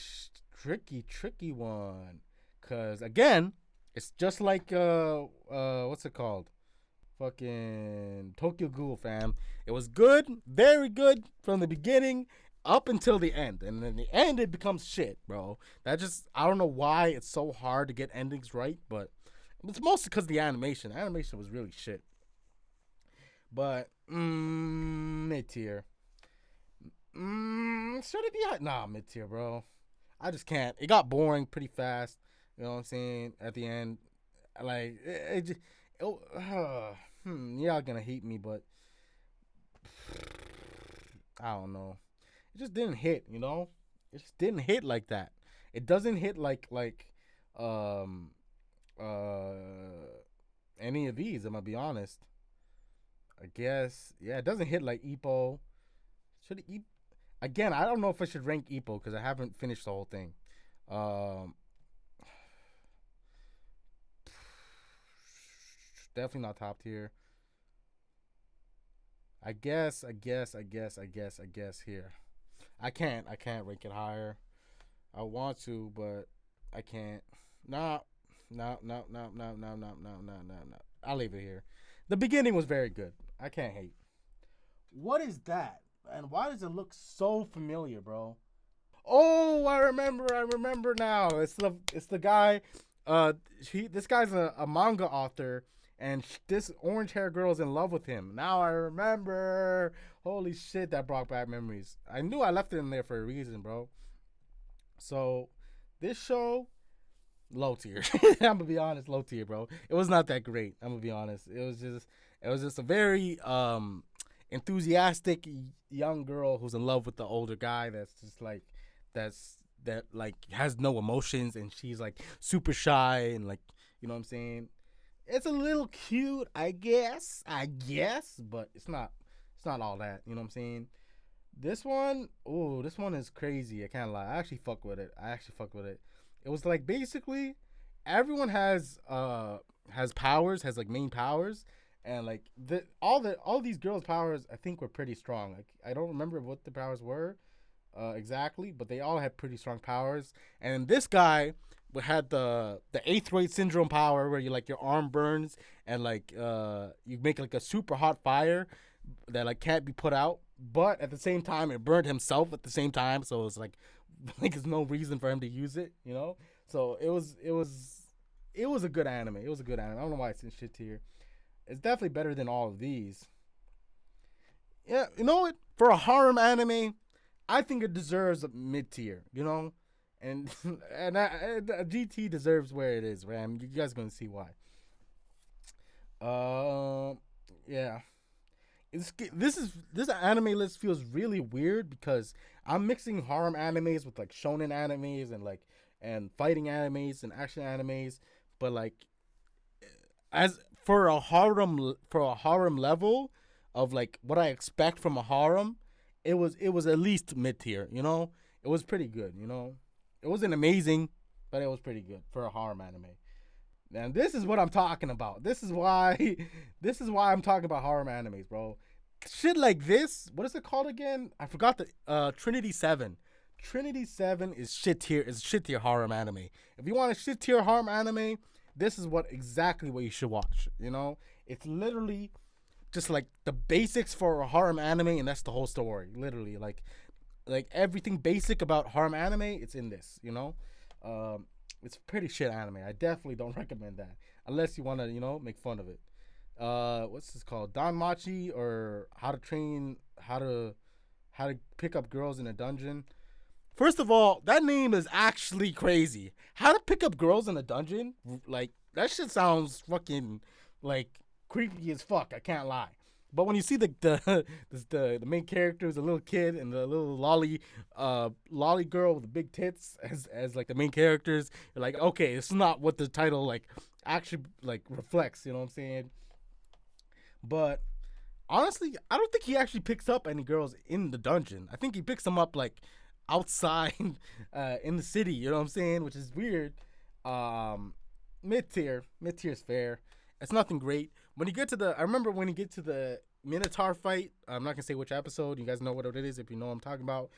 tricky one. Cause again, it's just like what's it called? Fucking Tokyo Ghoul, fam. It was good, very good from the beginning up until the end. And then the end, it becomes shit, bro. I don't know why it's so hard to get endings right, but it's mostly because the animation. The animation was really shit. But, mid tier. Should it be high? Nah, mid tier, bro. I just can't. It got boring pretty fast. You know what I'm saying? At the end, like, it just. Y'all gonna hate me, but I don't know. It just didn't hit, It just didn't hit like that. It doesn't hit like any of these, I'm gonna be honest. I guess, yeah, it doesn't hit like ippo. Should it again, I don't know if I should rank ippo because I haven't finished the whole thing. Definitely not top tier. I guess here. I can't rank it higher. I want to, but I can't. No. I'll leave it here. The beginning was very good. I can't hate. What is that? And why does it look so familiar, bro? Oh, I remember now. It's the guy. This guy's a manga author, and this orange hair girl's in love with him. Now I remember. Holy shit, that brought back memories. I knew I left it in there for a reason, bro. So, this show, low tier. I'm gonna be honest, low tier, bro. It was not that great. I'm gonna be honest. It was just a very enthusiastic young girl who's in love with the older guy. That's just like that like has no emotions, and she's like super shy and like, you know what I'm saying. It's a little cute, I guess, but it's not all that. You know what I'm saying. This one is crazy. I can't lie. I actually fuck with it. It was like basically everyone has powers, has like main powers, and like all these girls' powers I think were pretty strong. Like I don't remember what the powers were exactly, but they all had pretty strong powers. And this guy had the eighth grade syndrome power where you like your arm burns and like you make like a super hot fire that like can't be put out, but at the same time it burned himself at the same time, so it's like like there's no reason for him to use it, you know. So it was a good anime. It was a good anime. I don't know why it's in shit tier. It's definitely better than all of these. Yeah, you know what? For a harem anime, I think it deserves a mid tier. You know, and GT deserves where it is, man. You guys are gonna see why. Yeah. This anime list feels really weird because I'm mixing harem animes with like shonen animes and like and fighting animes and action animes, but like as for a harem level of like what I expect from a harem, it was at least mid tier. You know, it was pretty good. You know, it wasn't amazing, but it was pretty good for a harem anime. And this is what I'm talking about. This is why this is why I'm talking about horror animes, bro. Shit like this, what is it called again? I forgot the Trinity Seven. Trinity Seven is shit tier horror anime. If you want a shit tier horror anime, this is exactly what you should watch. You know? It's literally just like the basics for a horror anime, and that's the whole story. Literally, like everything basic about harem anime, it's in this, you know. It's pretty shit anime. I definitely don't recommend that unless you want to, you know, make fun of it. What's this called? Don Machi, or how to pick up girls in a dungeon. First of all, that name is actually crazy. How to pick up girls in a dungeon? Like that shit sounds fucking like creepy as fuck. I can't lie. But when you see the main character is a little kid and the little lolly girl with the big tits as like the main characters, you're like, okay, it's not what the title like actually like reflects. You know what I'm saying? But honestly, I don't think he actually picks up any girls in the dungeon. I think he picks them up like outside in the city. You know what I'm saying? Which is weird. Mid tier is fair. It's nothing great. When you get to I remember when you get to the Minotaur fight. I'm not gonna say which episode. You guys know what it is if you know what I'm talking about.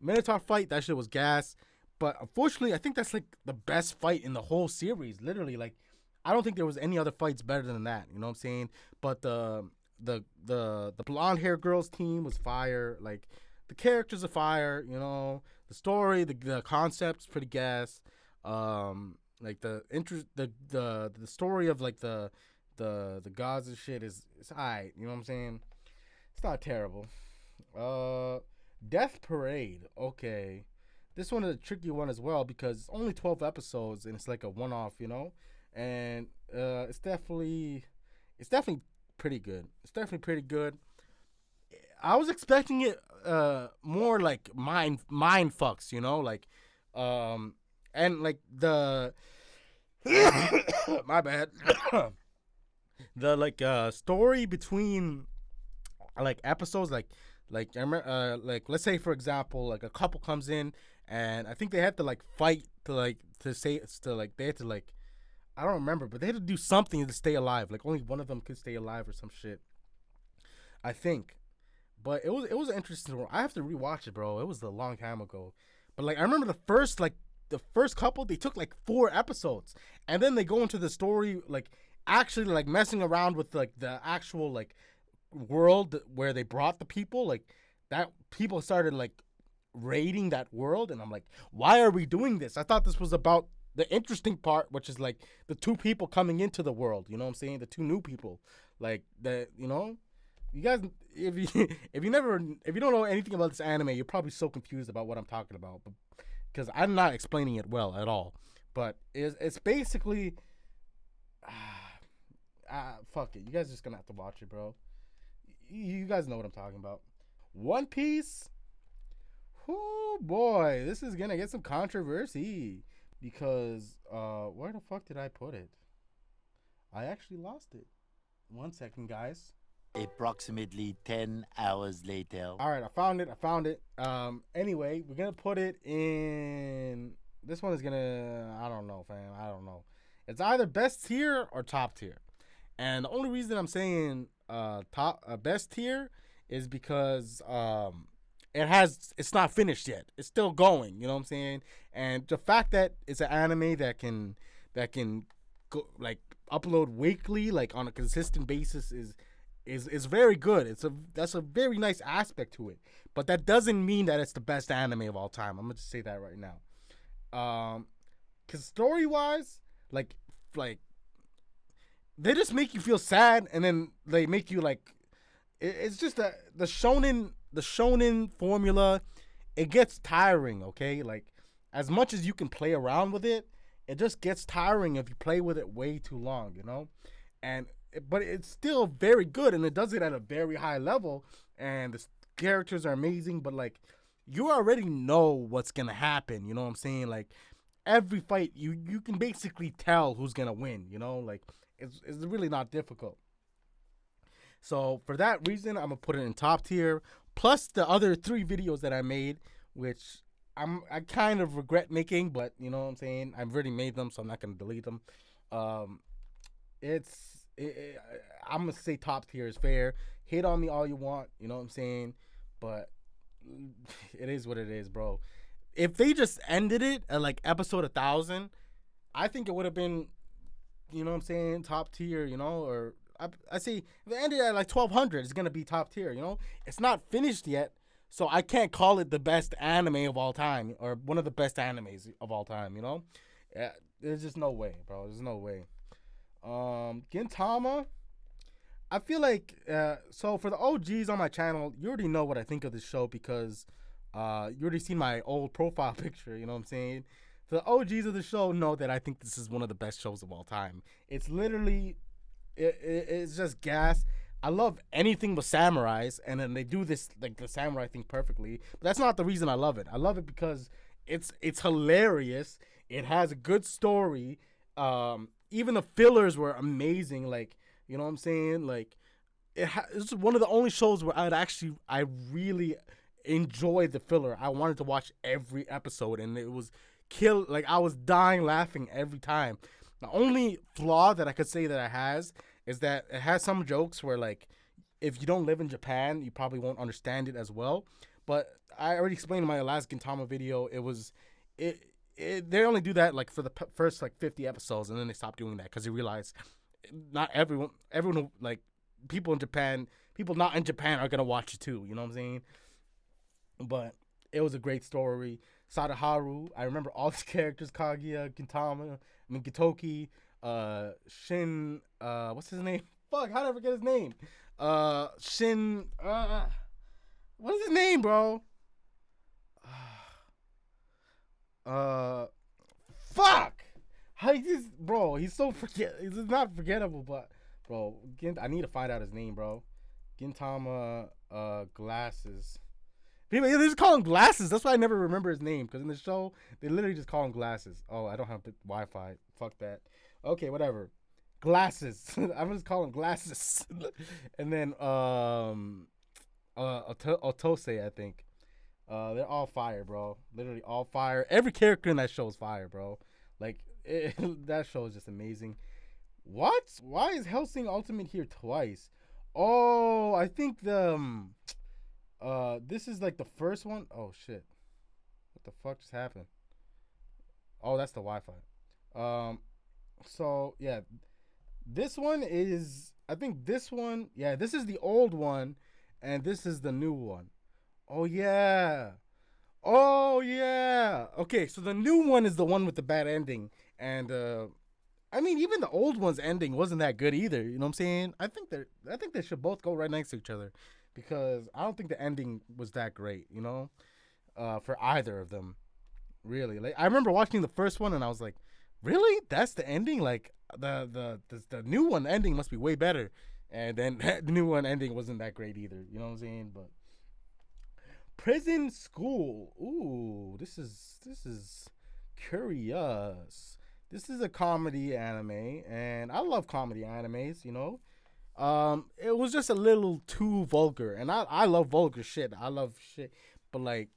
Minotaur fight. That shit was gas. But unfortunately, I think that's like the best fight in the whole series. Literally, like I don't think there was any other fights better than that. You know what I'm saying? But the blonde hair girls team was fire. Like the characters are fire. You know, the story, the concept's pretty gas. Like the interest, the story of like the gods and shit is alright. You know what I'm saying? It's not terrible. Death Parade. Okay, this one is a tricky one as well because it's only 12 episodes and it's like a one-off. You know, and it's definitely pretty good. It's definitely pretty good. I was expecting it more like mind fucks. You know, like and like the my bad. The like story between like episodes, like I remember like let's say for example like a couple comes in and I think they had to like fight to say to like they had to like I don't remember, but they had to do something to stay alive. Like only one of them could stay alive or some shit, I think. But it was an interesting. I have to rewatch it, bro. It was a long time ago. But like I remember the first couple, they took like 4 episodes, and then they go into the story like actually like messing around with like the actual like world where they brought the people, like that people started like raiding that world, and I'm like, why are we doing this? I thought this was about the interesting part, which is like the two people coming into the world. You know what I'm saying? The two new people, like that. You know, you guys, if you if you don't know anything about this anime, you're probably so confused about what I'm talking about, because I'm not explaining it well at all. But it's basically, fuck it. You guys are just gonna have to watch it, bro. You guys know what I'm talking about. One Piece. Oh boy, this is gonna get some controversy because where the fuck did I put it? I actually lost it. 1 second, guys. Approximately 10 hours later. All right, I found it. Anyway, we're gonna put it in. This one is gonna. I don't know, fam. I don't know. It's either best tier or top tier, and the only reason I'm saying best tier is because it's not finished yet. It's still going. You know what I'm saying? And the fact that it's an anime that can go, like, upload weekly, like on a consistent basis, is very good. That's a very nice aspect to it. But that doesn't mean that it's the best anime of all time. I'm gonna just say that right now. Cause story wise, like they just make you feel sad, and then they make you like. It's just the shonen formula. It gets tiring. Okay, like as much as you can play around with it, it just gets tiring if you play with it way too long. You know, but it's still very good, and it does it at a very high level, and the characters are amazing. But like, you already know what's gonna happen. You know what I'm saying? Like every fight, you can basically tell who's gonna win. You know, like it's really not difficult. So for that reason, I'm gonna put it in top tier. Plus the other 3 videos that I made, which I kind of regret making, but you know what I'm saying. I've already made them, so I'm not gonna delete them. I'm gonna say top tier is fair. Hate on me all you want, you know what I'm saying, but it is what it is, bro. If they just ended it at like episode 1000, I think it would have been, you know what I'm saying, top tier, you know, or I say if it ended at like 1200, it's gonna be top tier, you know. It's not finished yet, so I can't call it the best anime of all time or one of the best animes of all time, you know. Yeah, there's just no way, bro. There's no way. Gintama, I feel like so for the OGs on my channel, you already know what I think of this show because you already seen my old profile picture, you know what I'm saying? The OGs of the show know that I think this is one of the best shows of all time. It's literally it's just gas. I love anything with samurais, and then they do this like the samurai thing perfectly. But that's not the reason I love it. I love it because it's hilarious. It has a good story. Even the fillers were amazing. Like, you know what I'm saying? Like, it's one of the only shows where I really enjoyed the filler. I wanted to watch every episode, and it was like I was dying laughing every time. The only flaw that I could say that it has is that it has some jokes where, like, if you don't live in Japan, you probably won't understand it as well. But I already explained in my last Gintama video, they only do that like for the first like 50 episodes, and then they stop doing that because they realize not everyone like people not in Japan are gonna watch it too. You know what I'm saying? But it was a great story. Sadaharu, I remember all these characters: Kaguya, Gitoki, Shin. What's his name? Fuck, how did I forget his name? Shin. What is his name, bro? Fuck. Bro, he's so he's not forgettable, but bro, I need to find out his name, bro. Gintama, glasses. People, they just call him Glasses. That's why I never remember his name, because in the show they literally just call him Glasses. Oh, I don't have the Wi-Fi. Fuck that. Okay, whatever. Glasses. I'm just calling him Glasses. And then Otose, I think. They're all fire, bro. Literally all fire. Every character in that show is fire, bro. Like that show is just amazing. What? Why is Hellsing Ultimate here twice? Oh, I think this is like the first one. Oh shit. What the fuck just happened? Oh, that's the Wi-Fi. So yeah. This one is, I think this one, yeah, this is the old one and this is the new one. Oh yeah. Oh yeah. Okay, so the new one is the one with the bad ending, and I mean even the old one's ending wasn't that good either. You know what I'm saying? I think they should both go right next to each other, because I don't think the ending was that great. You know, for either of them. Really, like I remember watching the first one and I was like, really? That's the ending? Like the new one ending must be way better. And then the new one ending wasn't that great either. You know what I'm saying? But Prison School. Ooh, this is curious. This is a comedy anime, and I love comedy animes. You know, it was just a little too vulgar, and I love vulgar shit. I love shit, but like,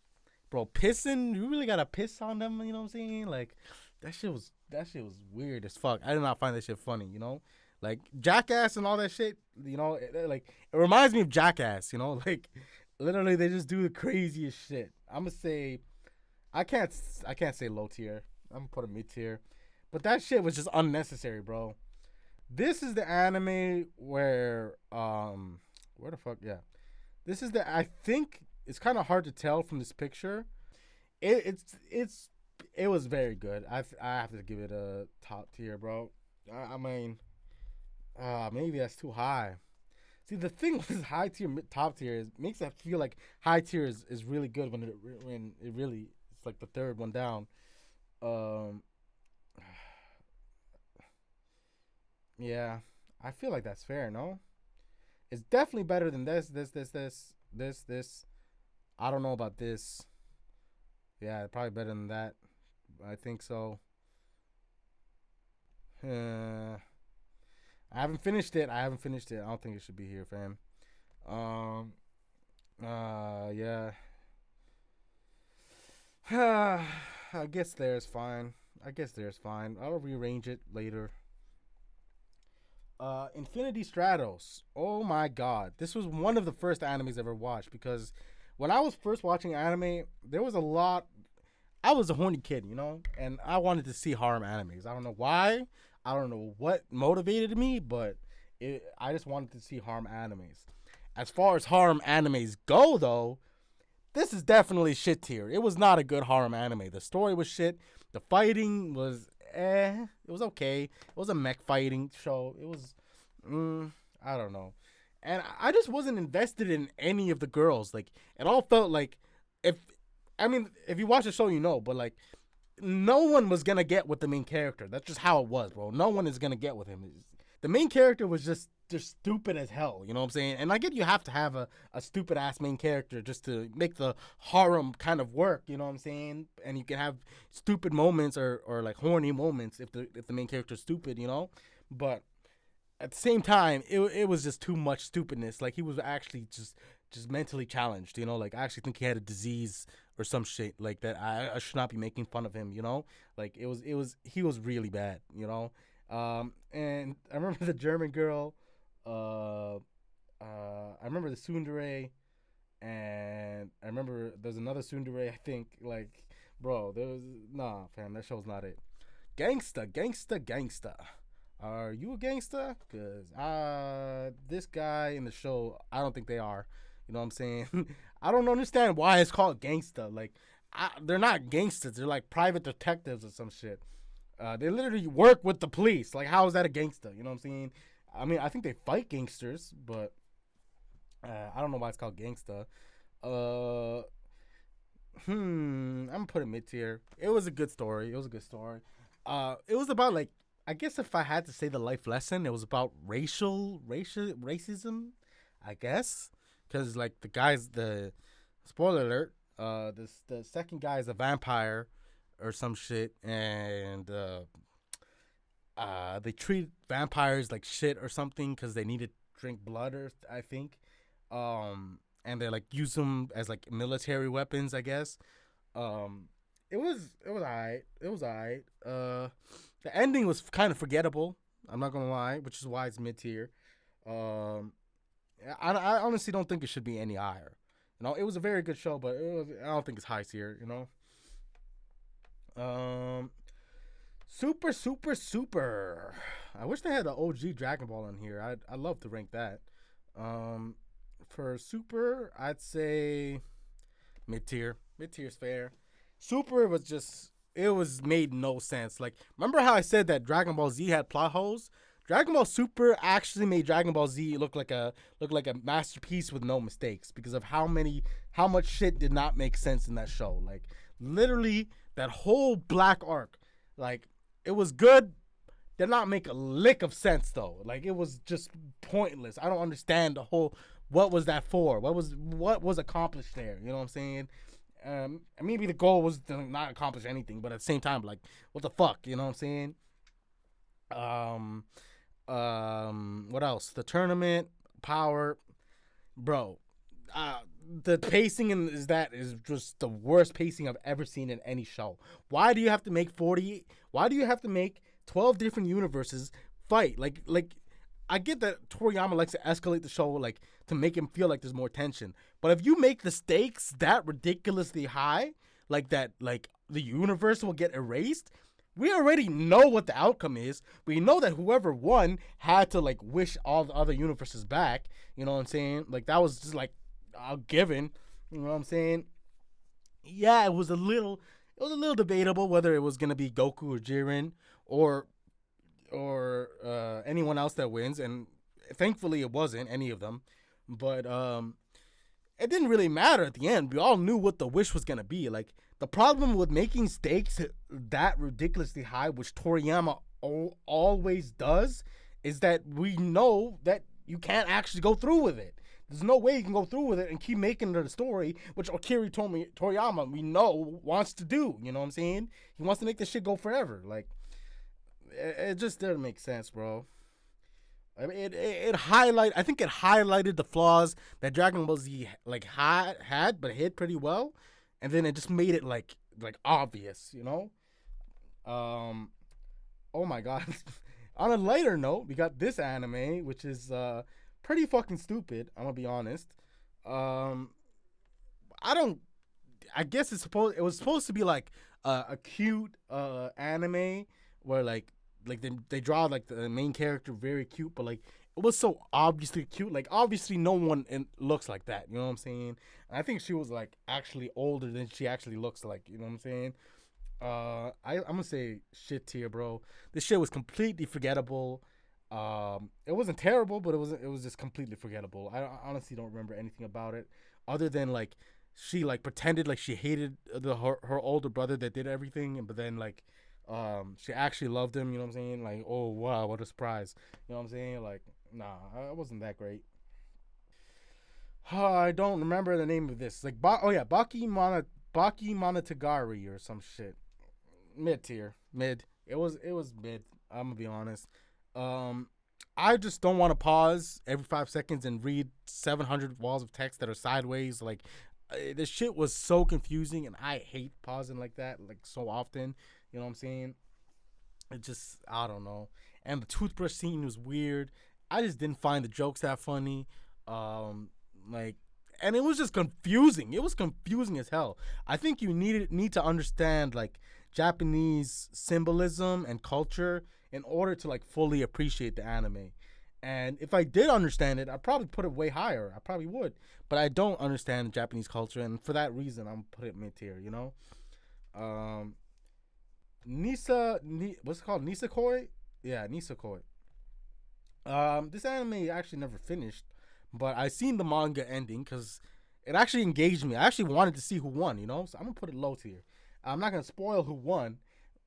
bro, pissing. You really gotta piss on them. You know what I'm saying? Like, that shit was weird as fuck. I did not find that shit funny. You know, like Jackass and all that shit. You know, it reminds me of Jackass. You know, like literally they just do the craziest shit. I'm gonna say I can't say low tier. I'm gonna put a mid tier, but that shit was just unnecessary, bro. This is the anime where the fuck, yeah, this is the, I think it's kind of hard to tell from this picture. It was very good. I have to give it a top tier, bro. I mean, maybe that's too high. See, the thing with high tier, top tier is makes it feel like high tier is really good when it really it's like the third one down. Um, yeah, I feel like that's fair. No, it's definitely better than this. I don't know about this. Yeah, probably better than that. I think so. I haven't finished it. I don't think it should be here, fam. Um. Yeah. I guess there's fine. I'll rearrange it later. Infinity Stratos. Oh my god. This was one of the first animes I ever watched, because when I was first watching anime, there was a lot. I was a horny kid, you know, and I wanted to see harem animes. I don't know why. I don't know what motivated me, but I just wanted to see harem animes. As far as harem animes go, though, this is definitely shit tier. It was not a good harem anime. The story was shit. The fighting was It was okay. It was a mech fighting show. It was, I don't know. And I just wasn't invested in any of the girls. Like, it all felt like, if I mean, if you watch the show, you know, but like, no one was gonna get with the main character. That's just how it was, bro. No one is gonna get with him. The main character was just stupid as hell. You know what I'm saying? And I get you have to have a stupid ass main character just to make the harem kind of work. You know what I'm saying? And you can have stupid moments or like horny moments if the main character is stupid. You know, but at the same time, it was just too much stupidness. Like, he was actually just mentally challenged. You know, like, I actually think he had a disease or some shit like that. I should not be making fun of him. You know, like, he was really bad. You know, and I remember the German girl. I remember the tsundere, and I remember there's another tsundere. I think, like, bro, there was, nah, fam, that show's not it. Gangsta. Are you a gangster? Cause this guy in the show, I don't think they are. You know what I'm saying? I don't understand why it's called gangsta. Like, they're not gangsters. They're like private detectives or some shit. They literally work with the police. Like, how is that a gangster? You know what I'm saying? I mean, I think they fight gangsters, but I don't know why it's called gangsta. Uh, I'm gonna put it mid tier. It was a good story. It was about, like, I guess if I had to say the life lesson, it was about racism, I guess, because like the spoiler alert, the second guy is a vampire or some shit, and they treat vampires like shit or something because they need to drink blood, or I think, and they like use them as like military weapons, I guess. It was alright. The ending was kind of forgettable. I'm not gonna lie, which is why it's mid tier. Um, I honestly don't think it should be any higher. You know, it was a very good show, but I don't think it's high tier. You know. Super. I wish they had the OG Dragon Ball in here. I'd love to rank that. For Super, I'd say mid tier. Mid tier's fair. Super was just it was made no sense. Like remember how I said that Dragon Ball Z had plot holes? Dragon Ball Super actually made Dragon Ball Z look like a masterpiece with no mistakes because of how much shit did not make sense in that show. Like literally that whole black arc, like it was good, did not make a lick of sense though. Like it was just pointless. I don't understand the whole what was that for? What was accomplished there? You know what I'm saying? Maybe the goal was to not accomplish anything, but at the same time, like, what the fuck? You know what I'm saying? What else? The tournament, power, bro. The pacing is just the worst pacing I've ever seen in any show. Why do you have to make 40? Why do you have to make 12 different universes fight? Like I get that Toriyama likes to escalate the show like to make him feel like there's more tension. But if you make the stakes that ridiculously high, like that, like the universe will get erased, we already know what the outcome is. We know that whoever won had to like wish all the other universes back. You know what I'm saying? Like that was just like a given. You know what I'm saying? Yeah, it was a little debatable whether it was gonna be Goku or Jiren or anyone else that wins, and thankfully it wasn't any of them. But it didn't really matter at the end. We all knew what the wish was gonna be. Like the problem with making stakes that ridiculously high, which Toriyama always does, is that we know that you can't actually go through with it. There's no way you can go through with it and keep making it a story, which Akira Toriyama, we know, wants to do. You know what I'm saying? He wants to make this shit go forever. Like, it just didn't make sense, bro. I mean, it highlighted the flaws that Dragon Ball Z like had but hid pretty well, and then it just made it like obvious, you know. Oh my god. On a lighter note, we got this anime, which is pretty fucking stupid. I'm gonna be honest. I guess it was supposed to be like a cute anime where like they draw like the main character very cute, but like it was so obviously cute. Like obviously no one looks like that. You know what I'm saying? And I think she was like actually older than she actually looks like. You know what I'm saying? I'm gonna say shit tier, bro. This shit was completely forgettable. It wasn't terrible, but it was just completely forgettable. I honestly don't remember anything about it other than like she like pretended like she hated her older brother that did everything, but then like she actually loved him. You know what I'm saying? Like, oh wow, what a surprise. You know what I'm saying? Like, nah, it wasn't that great. I don't remember the name of this. Like, Baki Monogatari or some shit. Mid tier, mid. It was mid. I'm gonna be honest. I just don't want to pause every 5 seconds and read 700 walls of text that are sideways. Like, this shit was so confusing, and I hate pausing like that, like so often. You know what I'm saying? It just, I don't know. And the toothbrush scene was weird. I just didn't find the jokes that funny. Like, and it was just confusing. It was confusing as hell. I think you need to understand like Japanese symbolism and culture in order to like fully appreciate the anime. And if I did understand it, I'd probably put it way higher. I probably would. But I don't understand Japanese culture, and for that reason, I'm put it mid tier. You know, what's it called? Nisekoi? Yeah, Nisekoi. This anime actually never finished, but I seen the manga ending because it actually engaged me. I actually wanted to see who won. You know, so I'm gonna put it low tier. I'm not gonna spoil who won,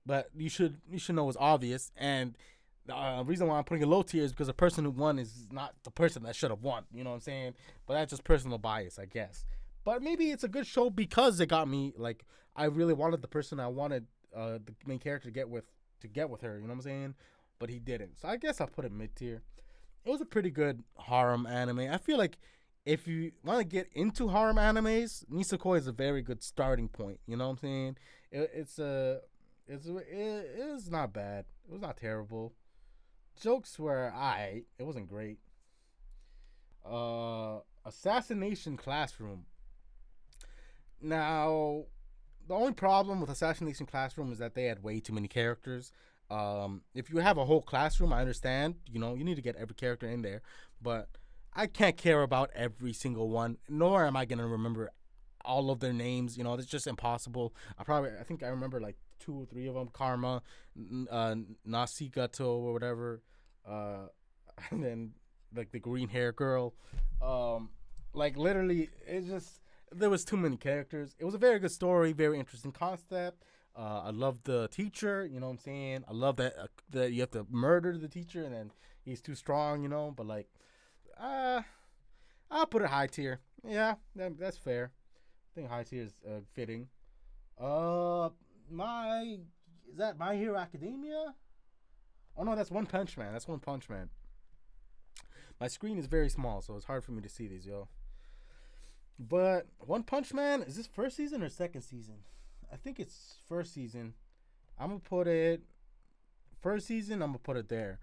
but you should know it's obvious. And the reason why I'm putting it low tier is because the person who won is not the person that should have won. You know what I'm saying? But that's just personal bias, I guess. But maybe it's a good show because it got me like I really wanted the person I wanted the main character to get with her. You know what I'm saying? But he didn't. So I guess I'll put it mid tier. It was a pretty good harem anime. I feel like if you want to get into harem animes, Nisekoi is a very good starting point. You know what I'm saying? It was not bad. It was not terrible. Jokes were alright. It wasn't great. Assassination Classroom. Now, the only problem with Assassination Classroom is that they had way too many characters. If you have a whole classroom, I understand. You know, you need to get every character in there, but I can't care about every single one. Nor am I gonna remember all of their names. You know, it's just impossible. I think I remember like 2 or 3 of them. Karma, Nasikato or whatever, and then like the green hair girl. Like literally, it's just there was too many characters. It was a very good story, very interesting concept. I love the teacher. You know what I'm saying? I love that you have to murder the teacher and then he's too strong. You know, but like, I'll put it high tier. Yeah, that's fair. I think high tier is fitting. My is that My Hero Academia? Oh no, that's One Punch Man. That's One Punch Man. My screen is very small, so it's hard for me to see these, yo. But One Punch Man, is this first season or second season? I think it's first season. I'm gonna put it first season. I'm gonna put it there.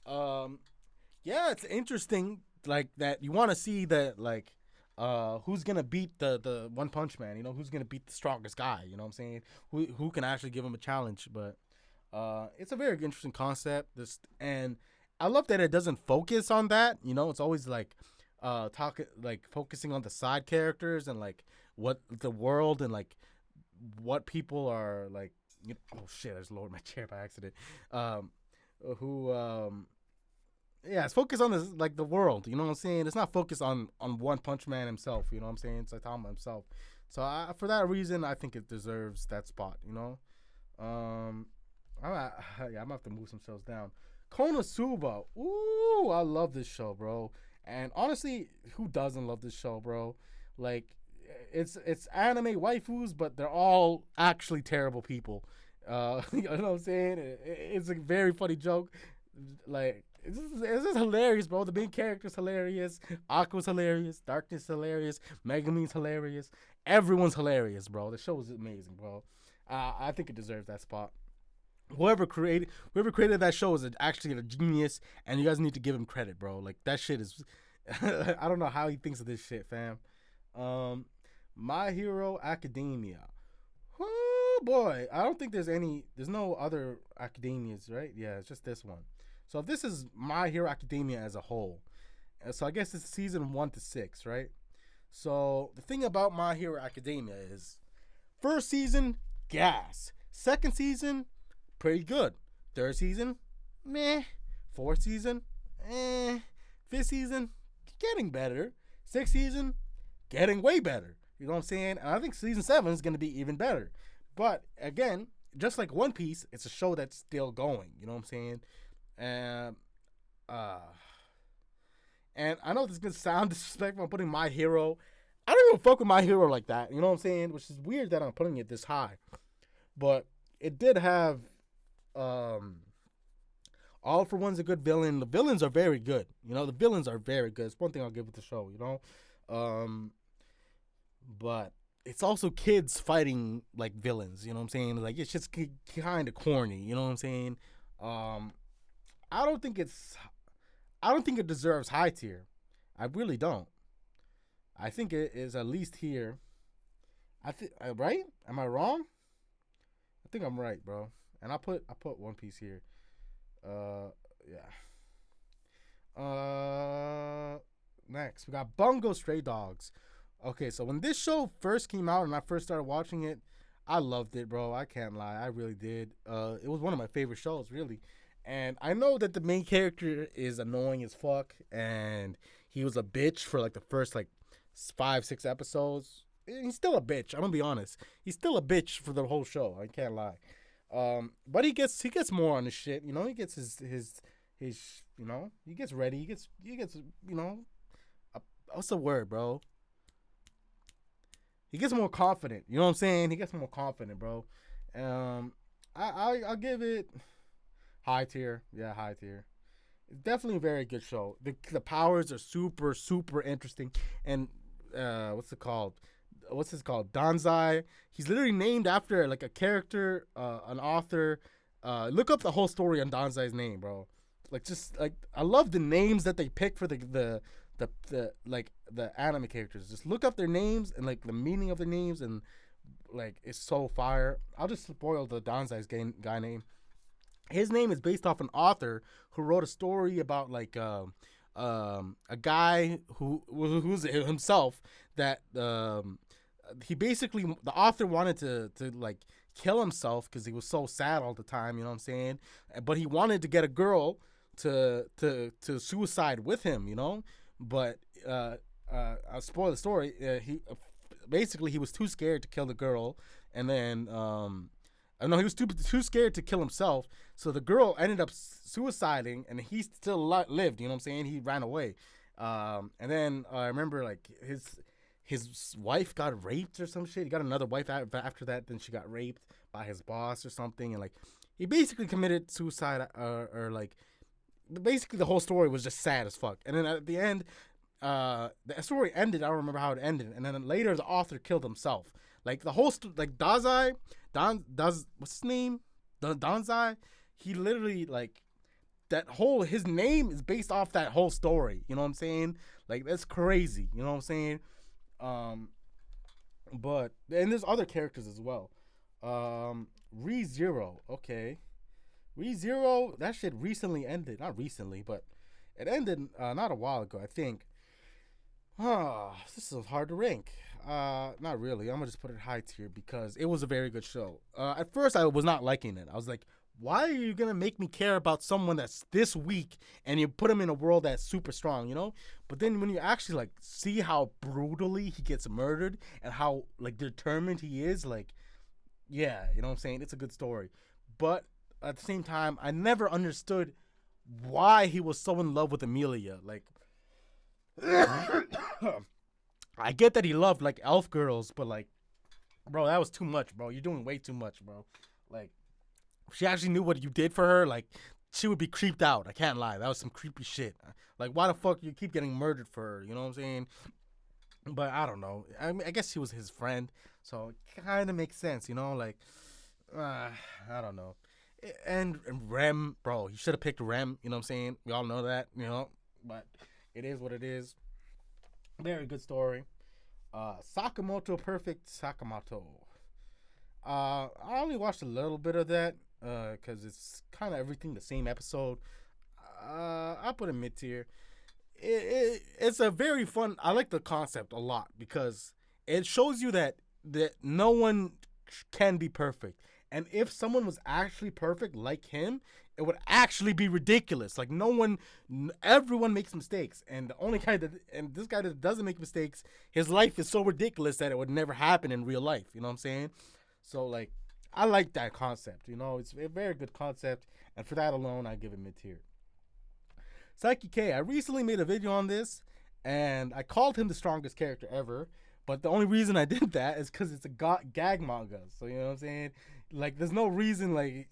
Yeah, it's interesting. Like that, you want to see that, like, who's gonna beat the One Punch Man? You know, who's gonna beat the strongest guy? You know what I'm saying? Who can actually give him a challenge? But it's a very interesting concept. And I love that it doesn't focus on that. You know, it's always like focusing on the side characters and like what the world and like what people are like. You know, oh shit! I just lowered my chair by accident. Yeah, it's focused on this, like the world. You know what I'm saying? It's not focused on One Punch Man himself. You know what I'm saying? It's like Saitama himself. So for that reason, I think it deserves that spot. You know, I'm gonna have to move some shows down. Konosuba, ooh, I love this show, bro. And honestly, who doesn't love this show, bro? Like, it's anime waifus, but they're all actually terrible people. You know what I'm saying? It's a very funny joke. Like, it's just hilarious, bro. The main character's hilarious. Aqua's hilarious. Darkness hilarious. Megumin's hilarious. Everyone's hilarious, bro. The show is amazing, bro. I think it deserves that spot. Whoever created that show is actually a genius, and you guys need to give him credit, bro. Like, that shit is I don't know how he thinks of this shit, fam. My Hero Academia. Oh boy, I don't think there's no other academias, right? Yeah, it's just this one. So if this is My Hero Academia as a whole, so I guess it's season 1 to 6, right? So the thing about My Hero Academia is, first season, gas. Second season, pretty good. Third season, meh. Fourth season, eh. Fifth season, getting better. Sixth season, getting way better. You know what I'm saying? And I think season 7 is going to be even better. But again, just like One Piece, it's a show that's still going. You know what I'm saying? And I know this is going to sound disrespectful. I'm putting My Hero. I don't even fuck with My Hero like that. You know what I'm saying? Which is weird that I'm putting it this high. But it did have All for One's a good villain. The villains are very good. You know, the villains are very good. It's one thing I'll give with the show, you know? But it's also kids fighting like villains, you know what I'm saying? Like, it's just kind of corny, you know what I'm saying? I don't think it deserves high tier. I really don't. I think it is at least here. Right? Am I wrong? I think I'm right, bro. And I put One Piece here. Yeah. Next, we got Bungo Stray Dogs. Okay, so when this show first came out and I first started watching it, I loved it, bro. I can't lie. I really did. It was one of my favorite shows, really. And I know that the main character is annoying as fuck, and he was a bitch for like the first like 5-6 episodes. He's still a bitch. I'm gonna be honest. He's still a bitch for the whole show. I can't lie. But he gets more on his shit. You know, he gets his you know, he gets ready. He gets you know, what's the word, bro? He gets more confident. You know what I'm saying? He gets more confident, bro. I'll give it high tier. Yeah, high tier. It's definitely a very good show. The powers are super, super interesting. And what's it called? Danzai. He's literally named after like a character, an author. Look up the whole story on Danzai's name, bro. Like, just like, I love the names that they pick for the anime characters. Just look up their names and like the meaning of their names, and like, it's so fire. I'll just spoil the Danzai's guy name. His name is based off an author who wrote a story about like a guy who's himself that he basically, the author wanted to like kill himself because he was so sad all the time. You know what I'm saying? But he wanted to get a girl to suicide with him. You know, but I'll spoil the story. He basically he was too scared to kill the girl, and then I know he was too scared to kill himself. So the girl ended up suiciding, and he still lived. You know what I'm saying? He ran away. And then I remember like his wife got raped or some shit. He got another wife after that. Then she got raped by his boss or something, and like he basically committed suicide or like basically the whole story was just sad as fuck. And then at the end, the story ended. I don't remember how it ended. And then later the author killed himself. Like the whole like Dazai, what's his name? Danzai. He literally like that whole his name is based off that whole story. You know what I'm saying? Like that's crazy. You know what I'm saying? But and there's other characters as well. ReZero, okay. ReZero, that shit recently ended. Not recently, but it ended not a while ago, I think. This is hard to rank. Not really. I'm gonna just put it high tier because it was a very good show. At first I was not liking it. I was like, why are you gonna make me care about someone that's this weak and you put him in a world that's super strong, you know? But then when you actually like see how brutally he gets murdered and how like determined he is, like, yeah, you know what I'm saying? It's a good story. But at the same time, I never understood why he was so in love with Amelia. Like, I get that he loved like elf girls, but like, bro, that was too much, bro. You're doing way too much, bro. Like, if she actually knew what you did for her, like, she would be creeped out. I can't lie. That was some creepy shit. Like, why the fuck you keep getting murdered for her? You know what I'm saying? But I don't know. I mean, I guess she was his friend, so it kind of makes sense, you know? Like, I don't know. And Rem, bro, you should have picked Rem. You know what I'm saying? We all know that, you know? But it is what it is. Very good story. Sakamoto Perfect Sakamoto. I only watched a little bit of that because it's kind of everything the same episode. I'll put it mid tier. It's a very fun. I like the concept a lot because it shows you that no one can be perfect, and if someone was actually perfect like him, it would actually be ridiculous. Like everyone makes mistakes, and the only guy and this guy that doesn't make mistakes, his life is so ridiculous that it would never happen in real life. You know what I'm saying? So like, I like that concept. You know, it's a very good concept, and for that alone, I give it mid tier. Saiki K, I recently made a video on this, and I called him the strongest character ever. But the only reason I did that is because it's a gag manga. So, you know what I'm saying? Like, there's no reason, like,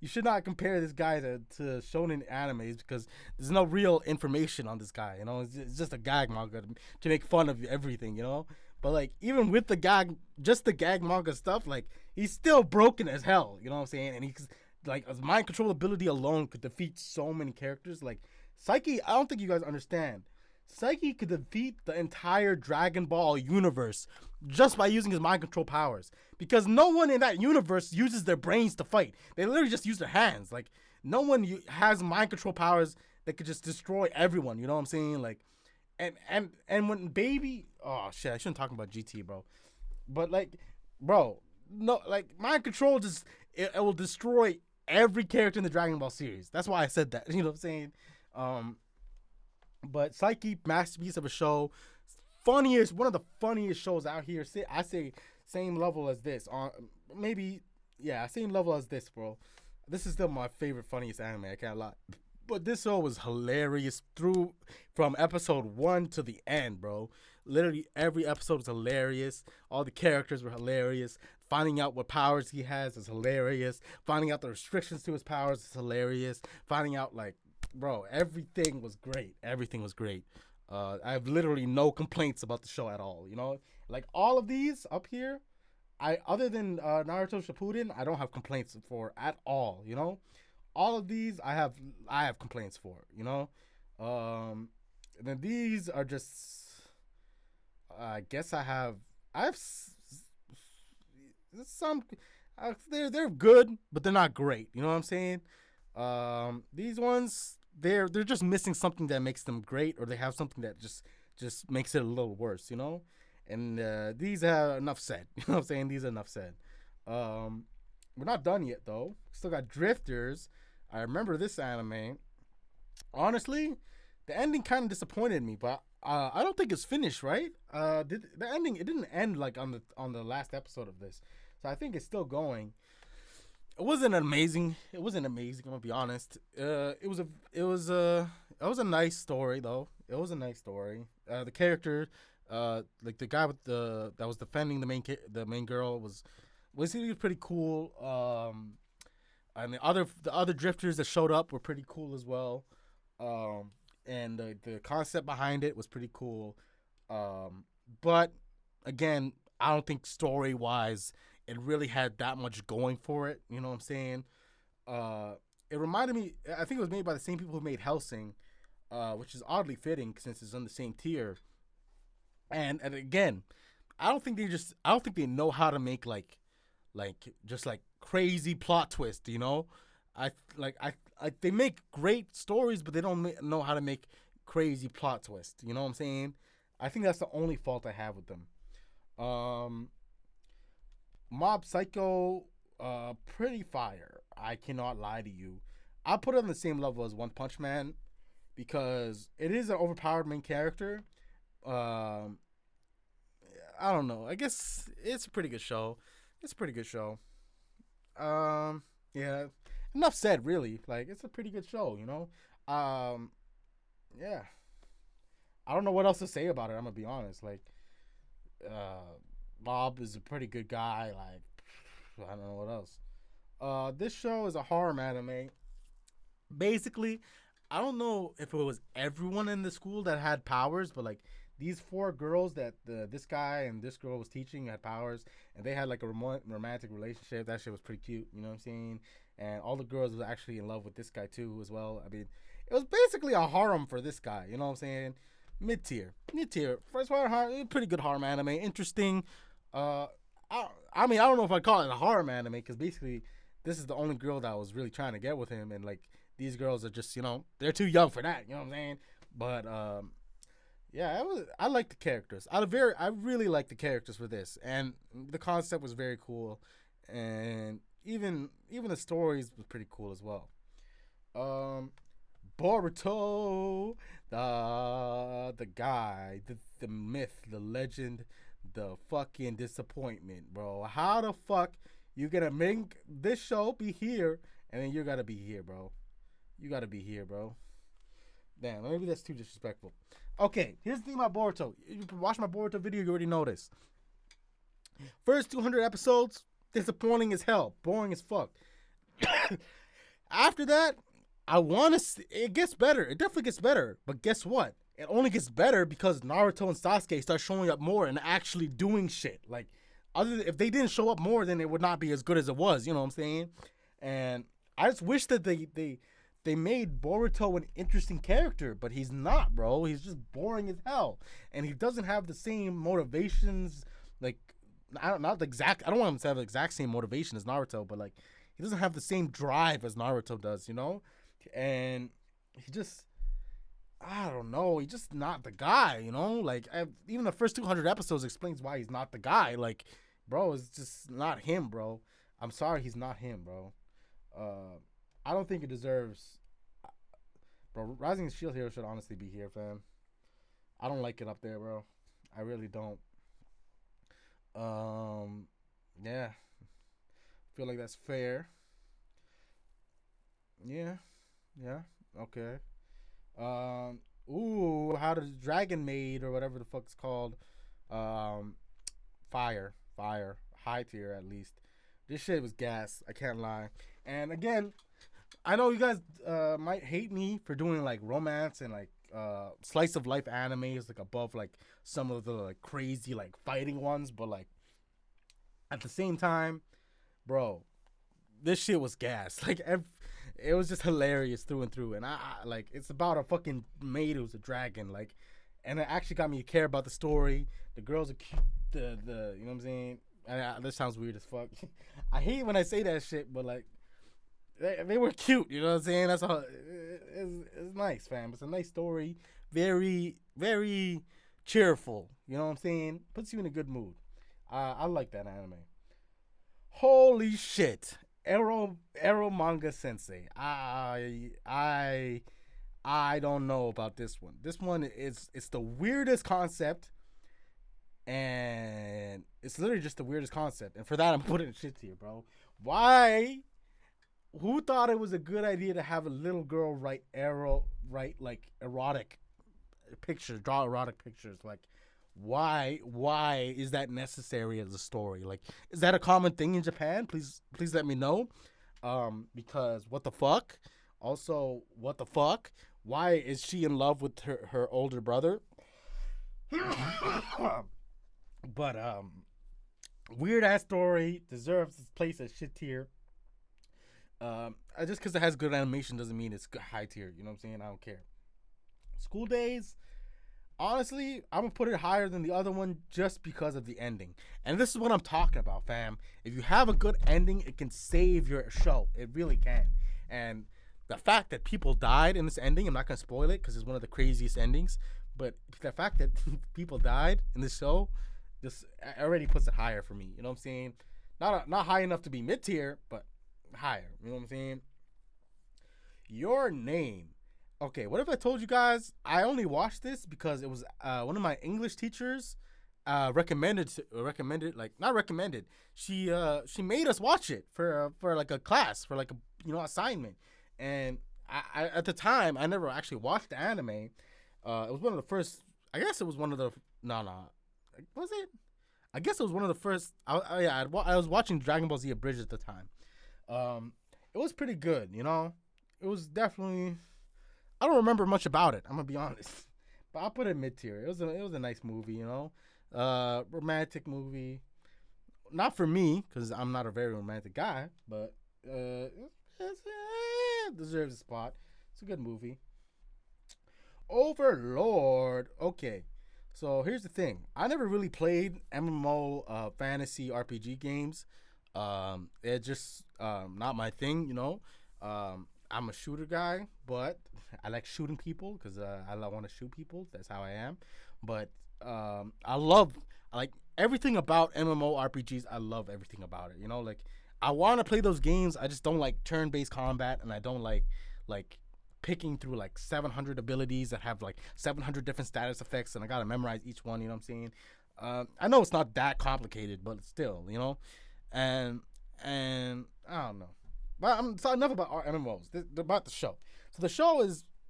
you should not compare this guy to shonen animes because there's no real information on this guy, you know? It's just a gag manga to make fun of everything, you know? But, like, even with the just the gag manga stuff, like, he's still broken as hell, you know what I'm saying? And he's, like, his mind control ability alone could defeat so many characters. Like, Saiki, I don't think you guys understand. Saiki could defeat the entire Dragon Ball universe just by using his mind control powers. Because no one in that universe uses their brains to fight. They literally just use their hands. Like, no one has mind control powers that could just destroy everyone. You know what I'm saying? Like, and when Baby... Oh, shit. I shouldn't talk about GT, bro. But, like, bro, no, like, mind control just... It will destroy every character in the Dragon Ball series. That's why I said that. You know what I'm saying? But Saiki, masterpiece of a show, one of the funniest shows out here. I say same level as this. Same level as this, bro. This is still my favorite, funniest anime. I can't lie. But this show was hilarious from episode 1 to the end, bro. Literally every episode was hilarious. All the characters were hilarious. Finding out what powers he has is hilarious. Finding out the restrictions to his powers is hilarious. Finding out, like, bro, everything was great. Everything was great. I have literally no complaints about the show at all. You know, like all of these up here, other than Naruto Shippuden, I don't have complaints for at all. You know, all of these I have complaints for. You know, and then these are just. I guess I have some. They're good, but they're not great. You know what I'm saying? These ones. They're just missing something that makes them great, or they have something that just makes it a little worse, you know? And these are enough said. You know what I'm saying? These are enough said. We're not done yet though. Still got Drifters. I remember this anime. Honestly, the ending kind of disappointed me, but I don't think it's finished, right? The ending, it didn't end like on the last episode of this, so I think it's still going. It wasn't amazing. I'm gonna be honest. It was a nice story though. It was a nice story. The character, like the guy with that was defending the main girl he was pretty cool. And the other drifters that showed up were pretty cool as well. And the concept behind it was pretty cool. But again, I don't think story wise it really had that much going for it. You know what I'm saying? It reminded me. I think it was made by the same people who made Hellsing, which is oddly fitting since it's on the same tier. And again, I don't think they know how to make like just like crazy plot twist. You know, they make great stories, but they don't know how to make crazy plot twist. You know what I'm saying? I think that's the only fault I have with them. Mob Psycho, pretty fire. I cannot lie to you. I'll put it on the same level as One Punch Man because it is an overpowered main character. I don't know. I guess it's a pretty good show. Yeah. Enough said, really. Like, it's a pretty good show, you know? Yeah. I don't know what else to say about it, I'm gonna be honest. Like, Bob is a pretty good guy. Like, I don't know what else. This show is a horror anime. Basically, I don't know if it was everyone in the school that had powers, but like these 4 girls that this guy and this girl was teaching had powers, and they had like a romantic relationship. That shit was pretty cute, you know what I'm saying? And all the girls were actually in love with this guy too as well. I mean, it was basically a harem for this guy, you know what I'm saying? Mid tier. First horror, pretty good horror anime, interesting. I mean, I don't know if I call it a horror anime because basically this is the only girl that was really trying to get with him, and like these girls are just, you know, they're too young for that, you know what I'm saying? But yeah, I like the characters. I really like the characters for this, and the concept was very cool, and even the stories was pretty cool as well. Boruto, the guy, the myth, the legend, the fucking disappointment, bro. How the fuck you gonna make this show be here, and then you gotta be here, bro? You gotta be here, bro. Damn, maybe that's too disrespectful. Okay, here's the thing about Boruto. You watch my Boruto video, you already know this. First 200 episodes, disappointing as hell, boring as fuck. After that, it gets better. It definitely gets better. But guess what? It only gets better because Naruto and Sasuke start showing up more and actually doing shit. Like, if they didn't show up more, then it would not be as good as it was. You know what I'm saying? And I just wish that they made Boruto an interesting character, but he's not, bro. He's just boring as hell, and he doesn't have the same motivations. Like, I don't want him to have the exact same motivation as Naruto, but like, he doesn't have the same drive as Naruto does, you know. And he just, I don't know, he's just not the guy, you know. Like, even the first 200 episodes explains why he's not the guy. Like, bro, it's just not him, bro. I'm sorry, he's not him, bro. I don't think it deserves. Bro, Rising Shield Hero should honestly be here, fam. I don't like it up there, bro. I really don't. Yeah. Feel like that's fair. Yeah. Okay. How the Dragon Maid or whatever the fuck it's called. Fire. High tier at least. This shit was gas. I can't lie. And again, I know you guys might hate me for doing like romance and like slice of life animes like above like some of the like crazy like fighting ones, but like at the same time, bro, this shit was gas. Like it was just hilarious through and through. And I like, it's about a fucking maid who's a dragon, like, and it actually got me to care about the story. The girls are cute. The you know what I'm saying? This sounds weird as fuck. I hate when I say that shit, but like, they were cute, you know what I'm saying? That's all. It's nice, fam. It's a nice story. Very, very cheerful. You know what I'm saying? Puts you in a good mood. I like that anime. Holy shit. Arrow manga sensei. I don't know about this one. This one is it's the weirdest concept, and it's literally just the weirdest concept. And for that, I'm putting shit to you, bro. Why? Who thought it was a good idea to have a little girl write like erotic pictures, draw erotic pictures? Like, why is that necessary as a story? Like, is that a common thing in Japan? Please let me know. Because what the fuck? Also, what the fuck? Why is she in love with her older brother? But weird ass story, deserves its place as shit tier. Just because it has good animation doesn't mean it's high tier. You know what I'm saying? I don't care. School Days, honestly, I'm gonna put it higher than the other one just because of the ending. And this is what I'm talking about, fam. If you have a good ending, it can save your show. It really can. And the fact that people died in this ending, I'm not gonna spoil it because it's one of the craziest endings. But the fact that people died in this show just already puts it higher for me. You know what I'm saying? Not high enough to be mid tier, but higher. You know what I'm saying? Your Name. Okay, what if I told you guys I only watched this because it was one of my English teachers recommended. She made us watch it for like a class, for like a assignment. And I at the time I never actually watched the anime. It was one of the first. I guess it was one of the was it? I guess it was one of the first. I was watching Dragon Ball Z Abridged at the time. It was pretty good, you know. It was definitely. I don't remember much about it. I'm gonna be honest, but I'll put it mid tier. It was a nice movie, you know. Romantic movie. Not for me because I'm not a very romantic guy, but it deserves a spot. It's a good movie. Overlord. Okay, so here's the thing. I never really played MMO fantasy RPG games. It's just not my thing, you know. I'm a shooter guy, but I like shooting people because I want to shoot people. That's how I am. But I like everything about MMORPGs. I love everything about it. You know, like I want to play those games. I just don't like turn-based combat, and I don't like picking through like 700 abilities that have like 700 different status effects, and I gotta memorize each one. You know what I'm saying? I know it's not that complicated, but still, you know. And I don't know. But so enough about our MMOs. About the show. So the show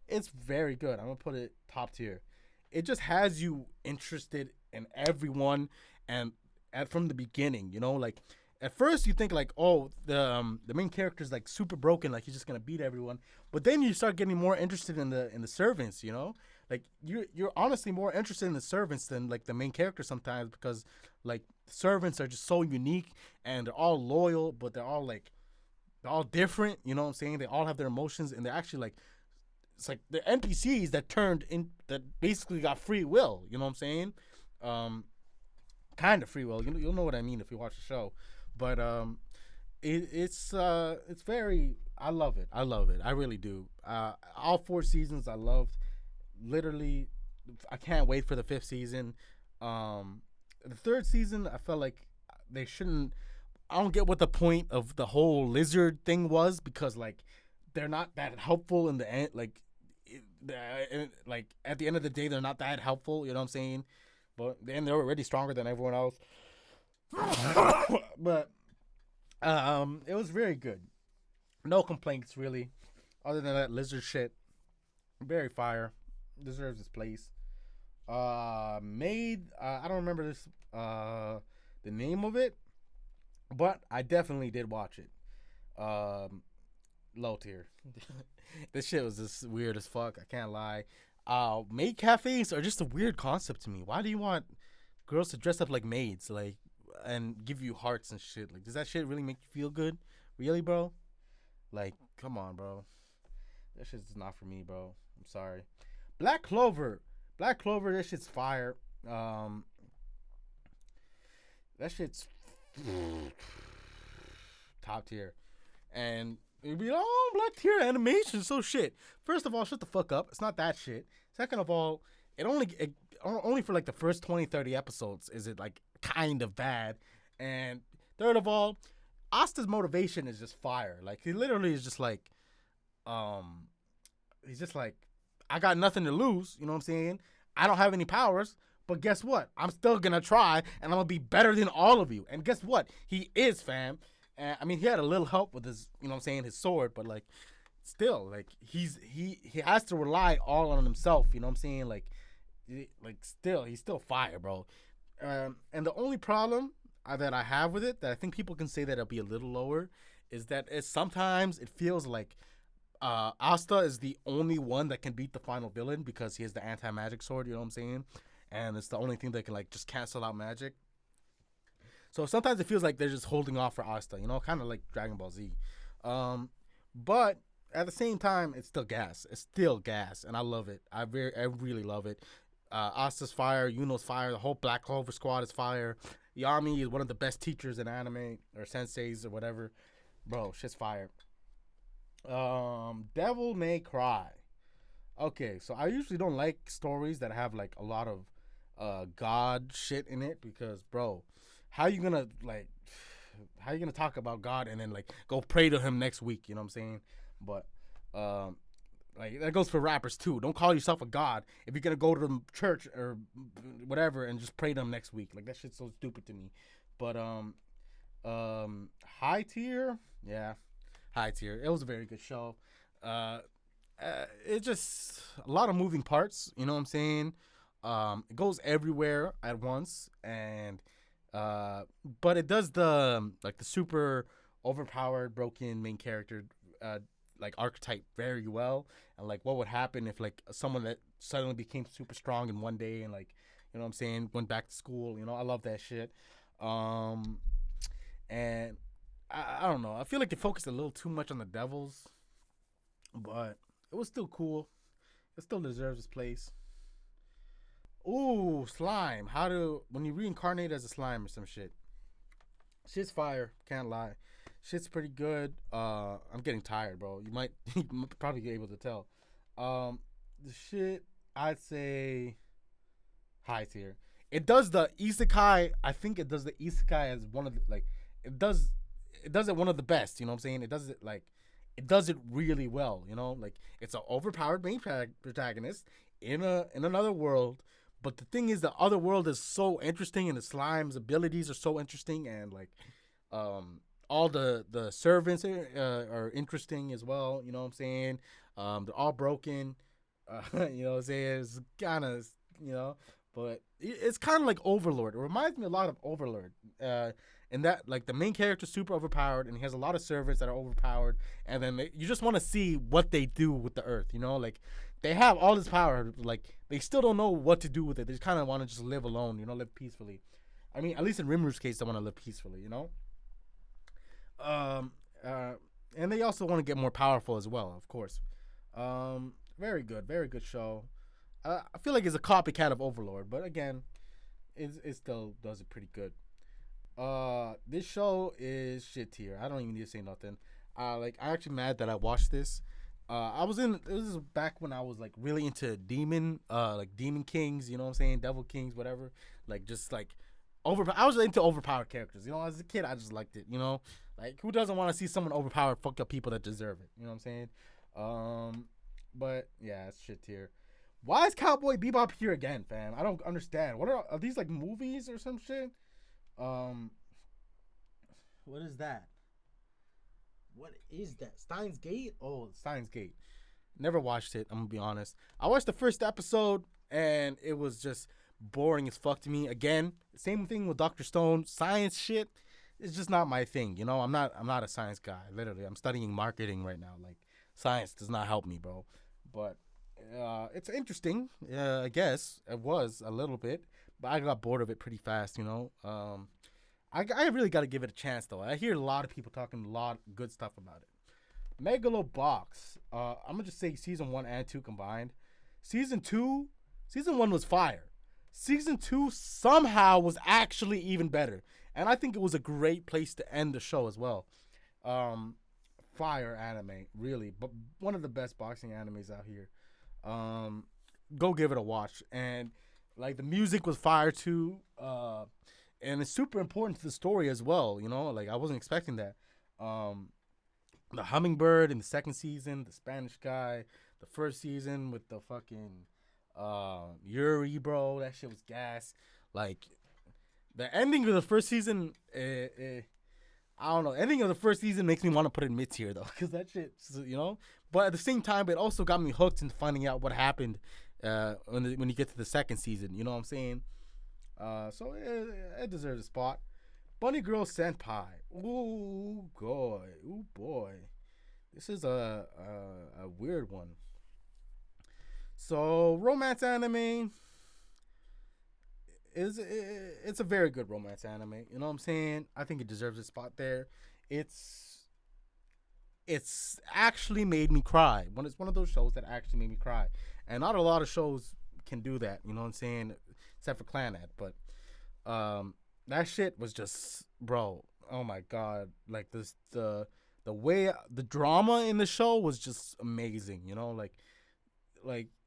it's very good. I'm gonna put it top tier. It just has you interested in everyone, and from the beginning, you know, like at first you think like, oh, the main character's like super broken, like he's just gonna beat everyone. But then you start getting more interested in the servants, you know, like you're honestly more interested in the servants than like the main character sometimes, because like servants are just so unique and they're all loyal, but they're all different, you know what I'm saying? They all have their emotions, and they're actually like, it's like the NPCs that basically got free will, you know what I'm saying? Kind of free will. You'll know what I mean if you watch the show. But it's very, I love it. I really do. All 4 seasons I loved. Literally, I can't wait for the 5th season. The 3rd season, I felt like they shouldn't. I don't get what the point of the whole lizard thing was, because like they're not that helpful in the end. Like at the end of the day, they're not that helpful. You know what I'm saying? But then they're already stronger than everyone else. But it was very good. No complaints really, other than that lizard shit. Very fire. Deserves its place. I don't remember this the name of it. But I definitely did watch it. Low tier. This shit was just weird as fuck. I can't lie. Maid cafes are just a weird concept to me. Why do you want girls to dress up like maids, like, and give you hearts and shit? Like, does that shit really make you feel good? Really, bro? Like, come on, bro. That shit's not for me, bro. I'm sorry. Black Clover. That shit's fire. That shit's top tier. And you'd be like, oh, black tier animation, so shit. First of all, shut the fuck up. It's not that shit. Second of all, only for like the first 20, 30 episodes is it like kind of bad. And third of all, Asta's motivation is just fire. Like he literally is just like, he's just like, I got nothing to lose. You know what I'm saying? I don't have any powers, but guess what? I'm still gonna try, and I'm gonna be better than all of you. And guess what? He is, fam. And I mean, he had a little help with his, you know what I'm saying, his sword, but like, still, like he has to rely all on himself. You know what I'm saying? Like still, he's still fire, bro. And the only problem that I have with it, that I think people can say that it'll be a little lower, is that sometimes it feels like Asta is the only one that can beat the final villain because he has the anti-magic sword, you know what I'm saying? And it's the only thing that can like just cancel out magic. So sometimes it feels like they're just holding off for Asta, you know, kind of like Dragon Ball Z. But at the same time, it's still gas. It's still gas, and I love it. I really love it. Asta's fire, Yuno's fire, the whole Black Clover squad is fire. Yami is one of the best teachers in anime, or senseis, or whatever. Bro, shit's fire. Devil May Cry. Okay, so I usually don't like stories that have like a lot of God shit in it because, bro, how you gonna talk about God and then like go pray to him next week? You know what I'm saying? But like that goes for rappers too. Don't call yourself a god if you're gonna go to the church or whatever and just pray to him next week. Like that shit's so stupid to me. But High Tier, yeah, High Tier. It was a very good show. It just a lot of moving parts. You know what I'm saying? It goes everywhere at once, and but it does the like the super overpowered, broken main character like archetype very well, and like what would happen if like someone that suddenly became super strong in one day and like, you know what I'm saying, went back to school. You know, I love that shit. And I don't know. I feel like they focused a little too much on the devils, but it was still cool. It still deserves its place. Ooh, slime. When you reincarnate as a slime or some shit. Shit's fire. Can't lie. Shit's pretty good. I'm getting tired, bro. You might probably be able to tell. The shit, I'd say high tier. It does the isekai. I think it does the isekai as one of the, like, it does it one of the best. You know what I'm saying? It does it really well. You know, like it's an overpowered main protagonist in another world. But the thing is, the other world is so interesting, and the slime's abilities are so interesting, and like, all the servants are interesting as well. You know what I'm saying? They're all broken. You know what I'm saying? It's kind of, you know, but it's kind of like Overlord. It reminds me a lot of Overlord. And that, like, the main character's super overpowered, and he has a lot of servants that are overpowered, and then you just want to see what they do with the earth, you know? Like, they have all this power, like, they still don't know what to do with it. They just kind of want to just live alone, you know, live peacefully. I mean, at least in Rimru's case, they want to live peacefully, you know? And they also want to get more powerful as well, of course. Very good show. I feel like it's a copycat of Overlord, but again, it still does it pretty good. This show is shit tier. I don't even need to say nothing. I'm actually mad that I watched this. This is back when I was like really into demon kings, you know what I'm saying? Devil kings, whatever. Like just like I was into overpowered characters. You know, as a kid, I just liked it, you know? Like who doesn't want to see someone overpowered fuck up people that deserve it? You know what I'm saying? But yeah, it's shit tier. Why is Cowboy Bebop here again, fam? I don't understand. What are these like movies or some shit? What is that? What is that? Steins Gate? Oh, Steins Gate. Never watched it, I'm gonna be honest. I watched the first episode and it was just boring as fuck to me. Again, same thing with Dr. Stone. Science shit is just not my thing, you know? I'm not a science guy. Literally, I'm studying marketing right now. Like, science does not help me, bro. But it's interesting. I guess it was a little bit, but I got bored of it pretty fast, you know? I really got to give it a chance, though. I hear a lot of people talking a lot of good stuff about it. Megalobox. I'm going to just say season 1 and 2 combined. Season 1 was fire. Season 2 somehow was actually even better. And I think it was a great place to end the show as well. Fire anime, really. But one of the best boxing animes out here. Go give it a watch. And Like the music was fire too, and it's super important to the story as well. You know, like I wasn't expecting that. Um, the hummingbird in the second season, the Spanish guy, the first season with the fucking Yuri, bro, that shit was gas. Like the ending of the first season, I don't know. Ending of the first season makes me want to put it mid tier though, because that shit, you know. But at the same time, it also got me hooked in finding out what happened when you get to the second season. You know what I'm saying? So it deserves a spot. Bunny Girl Senpai. Ooh, boy. Ooh, boy. This is a weird one. So, romance anime it's a very good romance anime. You know what I'm saying? I think it deserves a spot there. It's actually made me cry. It's one of those shows that actually made me cry. And not a lot of shows can do that, you know what I'm saying? Except for Clannad. But that shit was just, bro, oh my god. Like the way the drama in the show was just amazing, you know, like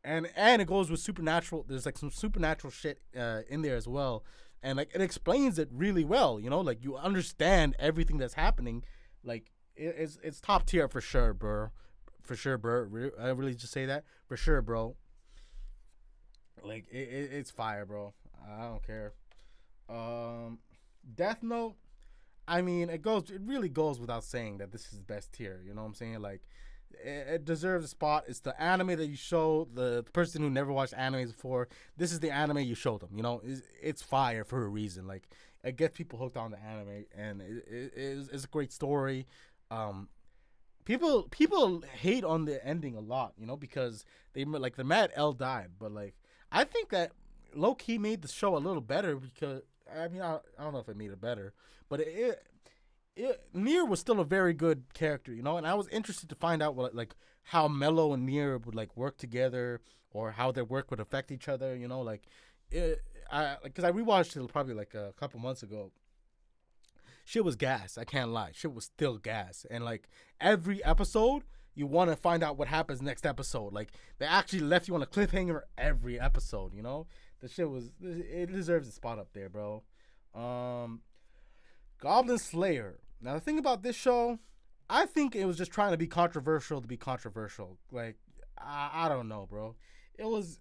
and it goes with supernatural. There's like some supernatural shit in there as well, and like it explains it really well, you know, like you understand everything that's happening. Like it's top tier for sure, bro. For sure, bro. I really just say that for sure, bro. Like it's fire, bro. I don't care. Death Note. I mean, it really goes without saying that this is best tier. You know what I'm saying? Like, it deserves a spot. It's the anime that you show the person who never watched animes before. This is the anime you show them. You know, it's fire for a reason. Like, it gets people hooked on the anime, and it's a great story. People hate on the ending a lot, you know, because they like the Mad L died, but like I think that low key made the show a little better because I mean I don't know if it made it better, but Nier was still a very good character, you know, and I was interested to find out what like how Mello and Nier would like work together or how their work would affect each other, you know, like because I rewatched it probably like a couple months ago. Shit was gas. I can't lie. Shit was still gas. And like every episode, you want to find out what happens next episode. Like they actually left you on a cliffhanger every episode. You know, it deserves a spot up there, bro. Goblin Slayer. Now the thing about this show, I think it was just trying to be controversial to be controversial. Like I don't know, bro. It's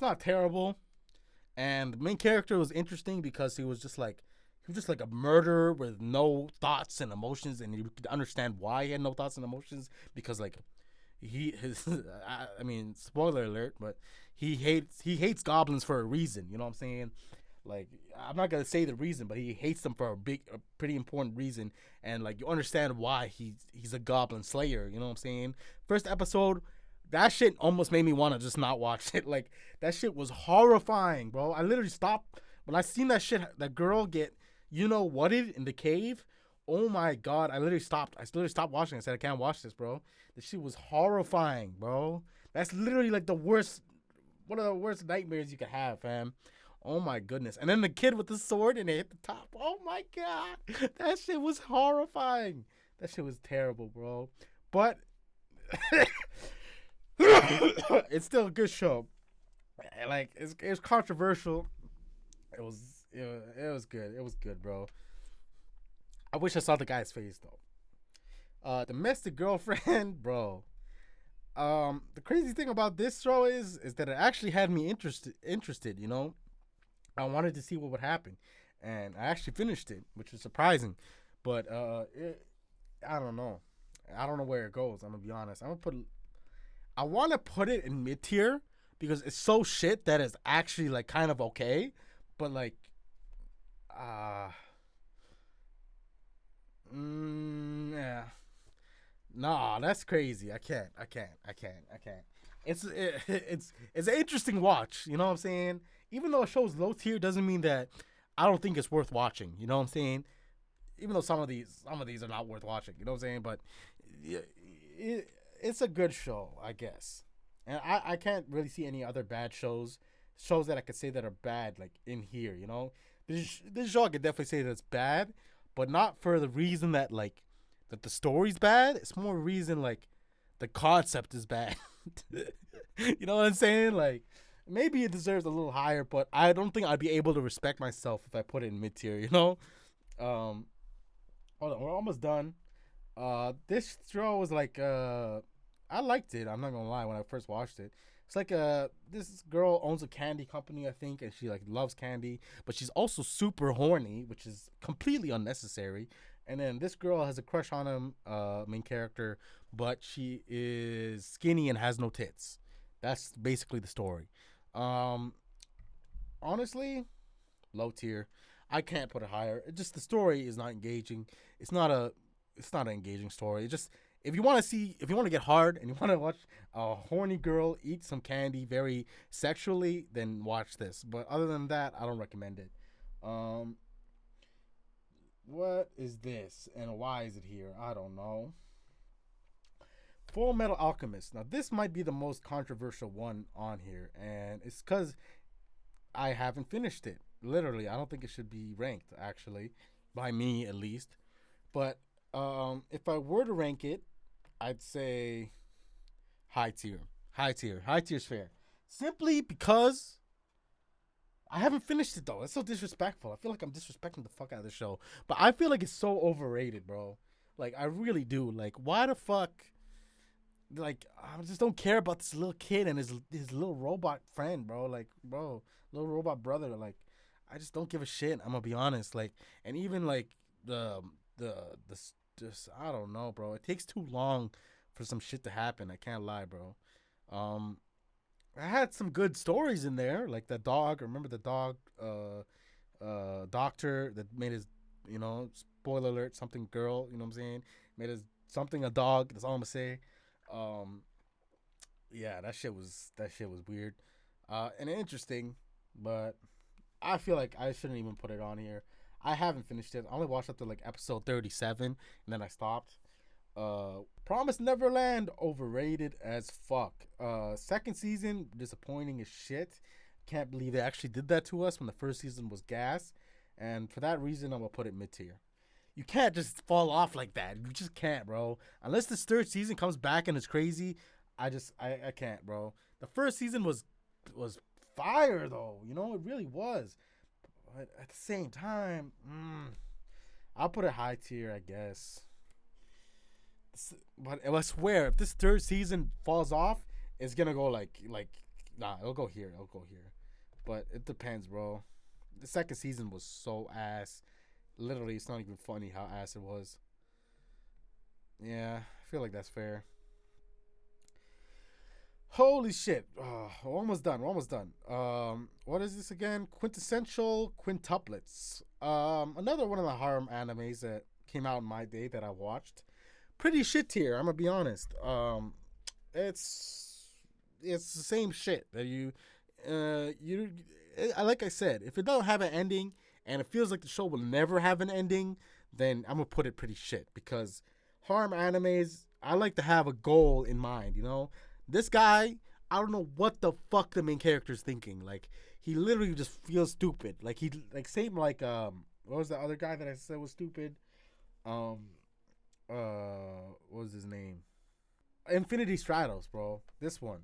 not terrible, and the main character was interesting because he was just like a murderer with no thoughts and emotions, and you could understand why he had no thoughts and emotions because like I mean, spoiler alert, but he hates goblins for a reason. You know what I'm saying? Like I'm not gonna say the reason, but he hates them for a pretty important reason, and like you understand why he's a goblin slayer. You know what I'm saying? First episode, that shit almost made me want to just not watch it. Like that shit was horrifying, bro. I literally stopped when I seen that girl get whatted in the cave. Oh my god, I literally stopped watching. I said I can't watch this, bro. This shit was horrifying, bro. That's literally like one of the worst nightmares you could have, fam. Oh my goodness. And then the kid with the sword and it hit the top. Oh my god. That shit was horrifying. That shit was terrible, bro. But it's still a good show. Like it was controversial. It was good. It was good, bro. I wish I saw the guy's face though. Domestic Girlfriend, bro. The crazy thing about this show is that it actually had me interested, you know. I wanted to see what would happen, and I actually finished it, which was surprising. But I don't know. I don't know where it goes. I'm gonna be honest. I want to put it in mid tier because it's so shit that it's actually like kind of okay, but like, yeah. Nah, that's crazy. I can't. It's an interesting watch. You know what I'm saying? Even though a show's low tier doesn't mean that I don't think it's worth watching. You know what I'm saying? Even though some of these are not worth watching. You know what I'm saying? But it's a good show, I guess. And I can't really see any other bad shows that I could say that are bad like in here. You know, this show I could definitely say that's bad, but not for the reason that like that the story's bad. It's more reason like the concept is bad. You know what I'm saying? Like Maybe it deserves a little higher, but I don't think I'd be able to respect myself if I put it in mid tier. You know. Um, Hold on, we're almost done. This show was like I liked it. I'm not gonna lie. When I first watched it, it's like this girl owns a candy company, I think, and she like loves candy, but she's also super horny, which is completely unnecessary. And then this girl has a crush on him, main character, but she is skinny and has no tits. That's basically the story. Um, Honestly, low tier. I can't put it higher. It just the story is not engaging. It's not a it's not an engaging story. It just if you want to see if you want to get hard and you want to watch a horny girl eat some candy very sexually, then watch this. But other than that, I don't recommend it. Um, what is this and why is it here? I don't know. Full Metal Alchemist. Now this might be the most controversial one on here, and it's because I haven't finished it. Literally, I don't think it should be ranked actually, by me at least. But if I were to rank it, I'd say high tier. High tier. High tier's fair. Simply because I haven't finished it though. It's so disrespectful. I feel like I'm disrespecting the fuck out of the show. But I feel like it's so overrated, bro. Like I really do. Like why the fuck? Like I just don't care about this little kid and his little robot friend, bro. Like bro, little robot brother. Like I just don't give a shit. I'm gonna be honest. Like and even like the the the just I don't know, bro. It takes too long for some shit to happen. I can't lie, bro. Um, I had some good stories in there, like the dog. Remember the dog, doctor that made his, spoiler alert, something girl. You know what I'm saying? Made his something a dog. That's all I'm gonna say. Um, yeah, that shit was weird, and interesting, but I feel like I shouldn't even put it on here. I haven't finished it. I only watched up to like episode 37, and then I stopped. Promise Neverland, overrated as fuck. Second season, disappointing as shit. Can't believe they actually did that to us when the first season was gas. And for that reason, I'm gonna put it mid tier. You can't just fall off like that. You just can't, bro. Unless this third season comes back and it's crazy, I can't, bro. The first season was fire though. It really was. But at the same time, I'll put it high tier, I guess. But I swear, if this third season falls off, it's gonna go like nah, it'll go here. It'll go here. But it depends, bro. The second season was so ass. Literally, it's not even funny how ass it was. Yeah, I feel like that's fair. Holy shit. We're almost done. We're almost done. What is this again? Quintessential Quintuplets. Another one of the harem animes that came out in my day that I watched. Pretty shit tier, I'm gonna be honest. It's the same shit that you like I said, if it don't have an ending and it feels like the show will never have an ending, then I'm gonna put it pretty shit because harem animes, I like to have a goal in mind. This guy, I don't know what the fuck the main character's thinking. Like he literally just feels stupid. Like he like same like what was the other guy that I said was stupid? Um what was his name? Infinity Stratos, bro. This one.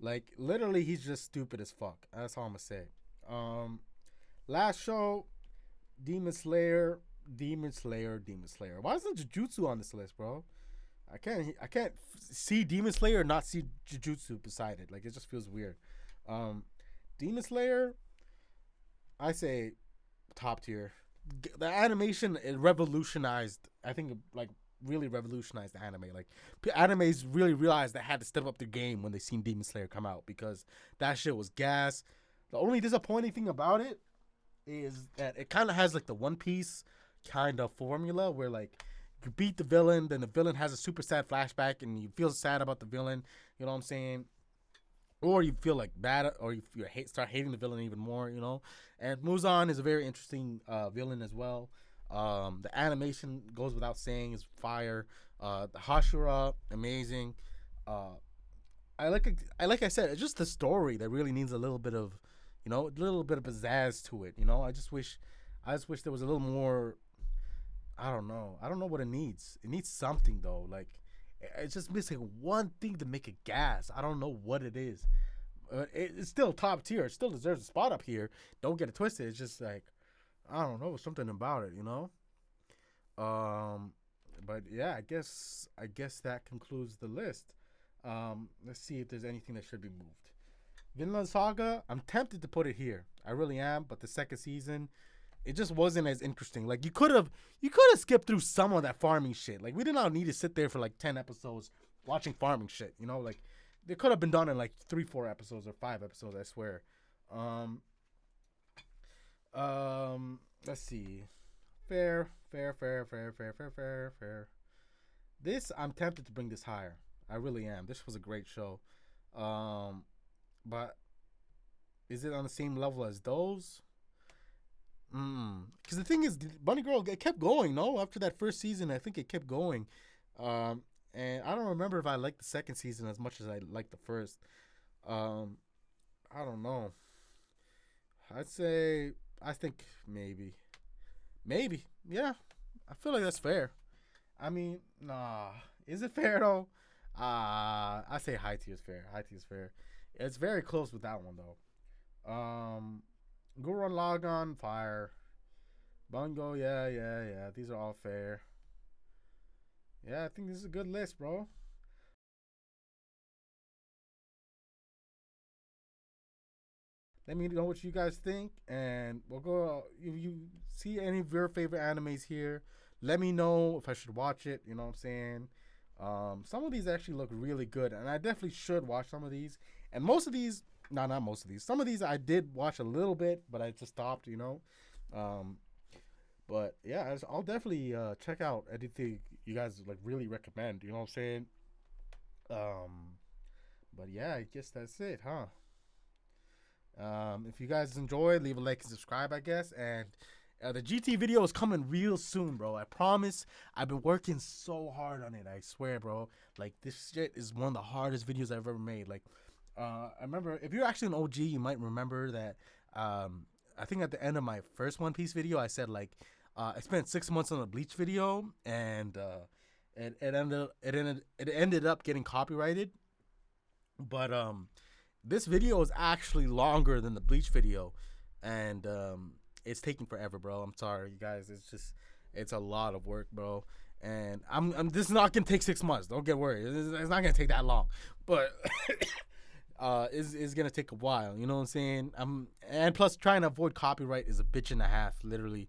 Like literally he's just stupid as fuck. That's all I'm gonna say. Um Last show, Demon Slayer. Why isn't Jujutsu on this list, bro? I can't see Demon Slayer and not see Jujutsu beside it. Like it just feels weird. Um Demon Slayer, I say top tier. The animation it revolutionized. I think like really revolutionized the anime. Like animes really realized they had to step up their game when they seen Demon Slayer come out because that shit was gas. The only disappointing thing about it is that it kind of has like the One Piece kind of formula where like you beat the villain, then the villain has a super sad flashback and you feel sad about the villain. You know what I'm saying? Or you feel like bad, or you start hating the villain even more. And Muzan is a very interesting villain as well. The animation goes without saying is fire. The Hashira, amazing. Like I said, it's just the story that really needs a little bit of, a little bit of pizzazz to it. I just wish there was a little more. I don't know. I don't know what it needs. It needs something though. Like it's just missing one thing to make it gas. I don't know what it is. it's still top tier. It still deserves a spot up here. Don't get it twisted. It's just like, I don't know, something about it, you know. But yeah, I guess that concludes the list. Let's see if there's anything that should be moved. Vinland Saga, I'm tempted to put it here. I really am, but the second season, it just wasn't as interesting. Like you could have skipped through some of that farming shit. Like we did not need to sit there for like 10 episodes watching farming shit, you know? Like they could have been done in like 3-4 episodes or 5 episodes, I swear. Let's see. Fair. This, I'm tempted to bring this higher. I really am. This was a great show. But is it on the same level as those? Because the thing is, Bunny Girl, it kept going, no? After that first season, I think it kept going. And I don't remember if I liked the second season as much as I liked the first. I don't know. I think maybe. Yeah. I feel like that's fair. I mean, nah. Is it fair, though? I say high tier is fair. It's very close with that one, though. Gurren Lagann, fire. Bungo, yeah. These are all fair. Yeah, I think this is a good list, bro. Let me know what you guys think, and we'll go. If you see any of your favorite animes here, let me know if I should watch it. You know what I'm saying? Some of these actually look really good, and I definitely should watch some of these. And most of these, not most of these. Some of these I did watch a little bit, but I just stopped. You know. But yeah, I'll definitely check out anything you guys like really recommend. You know what I'm saying? But yeah, I guess that's it, huh? If you guys enjoyed, leave a like and subscribe, I guess. And the GT video is coming real soon, bro. I promise. I've been working so hard on it. I swear, bro. Like, this shit is one of the hardest videos I've ever made. Like, I remember, if you're actually an OG, you might remember that, I think at the end of my first One Piece video, I said, like, I spent 6 months on a Bleach video, and it ended up getting copyrighted. But this video is actually longer than the Bleach video, and it's taking forever, bro. I'm sorry, you guys. It's a lot of work, bro. And this is not gonna take 6 months. Don't get worried. It's not gonna take that long, but it's gonna take a while. You know what I'm saying? And plus trying to avoid copyright is a bitch and a half, literally.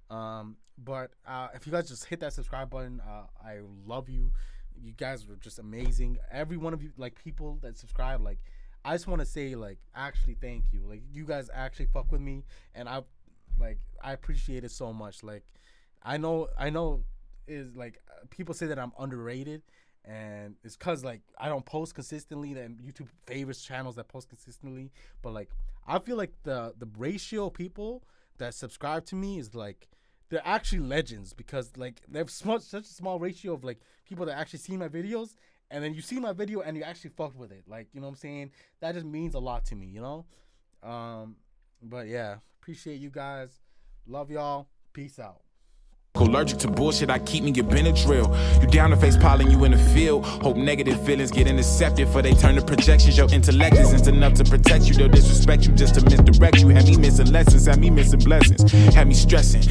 But if you guys just hit that subscribe button, I love you. You guys were just amazing. Every one of you, like, people that subscribe, like, I just want to say, like, actually thank you. Like, you guys actually fuck with me, and I appreciate it so much. Like, I know is like, people say that I'm underrated, and it's cause like I don't post consistently, and YouTube favors channels that post consistently. But like, I feel like the ratio of people that subscribe to me is like, they're actually legends, because like there's such a small ratio of like people that actually see my videos, and then you see my video and you actually fucked with it. Like, you know what I'm saying? That just means a lot to me, you know? But yeah, appreciate you guys. Love y'all. Peace out. Allergic to bullshit, I keep me a Benadryl. You down to face piling you in the field. Hope negative feelings get intercepted for they turn to projections. Your intellect isn't enough to protect you. They'll disrespect you just to misdirect you. Had me missing lessons, had me missing blessings, had me stressing.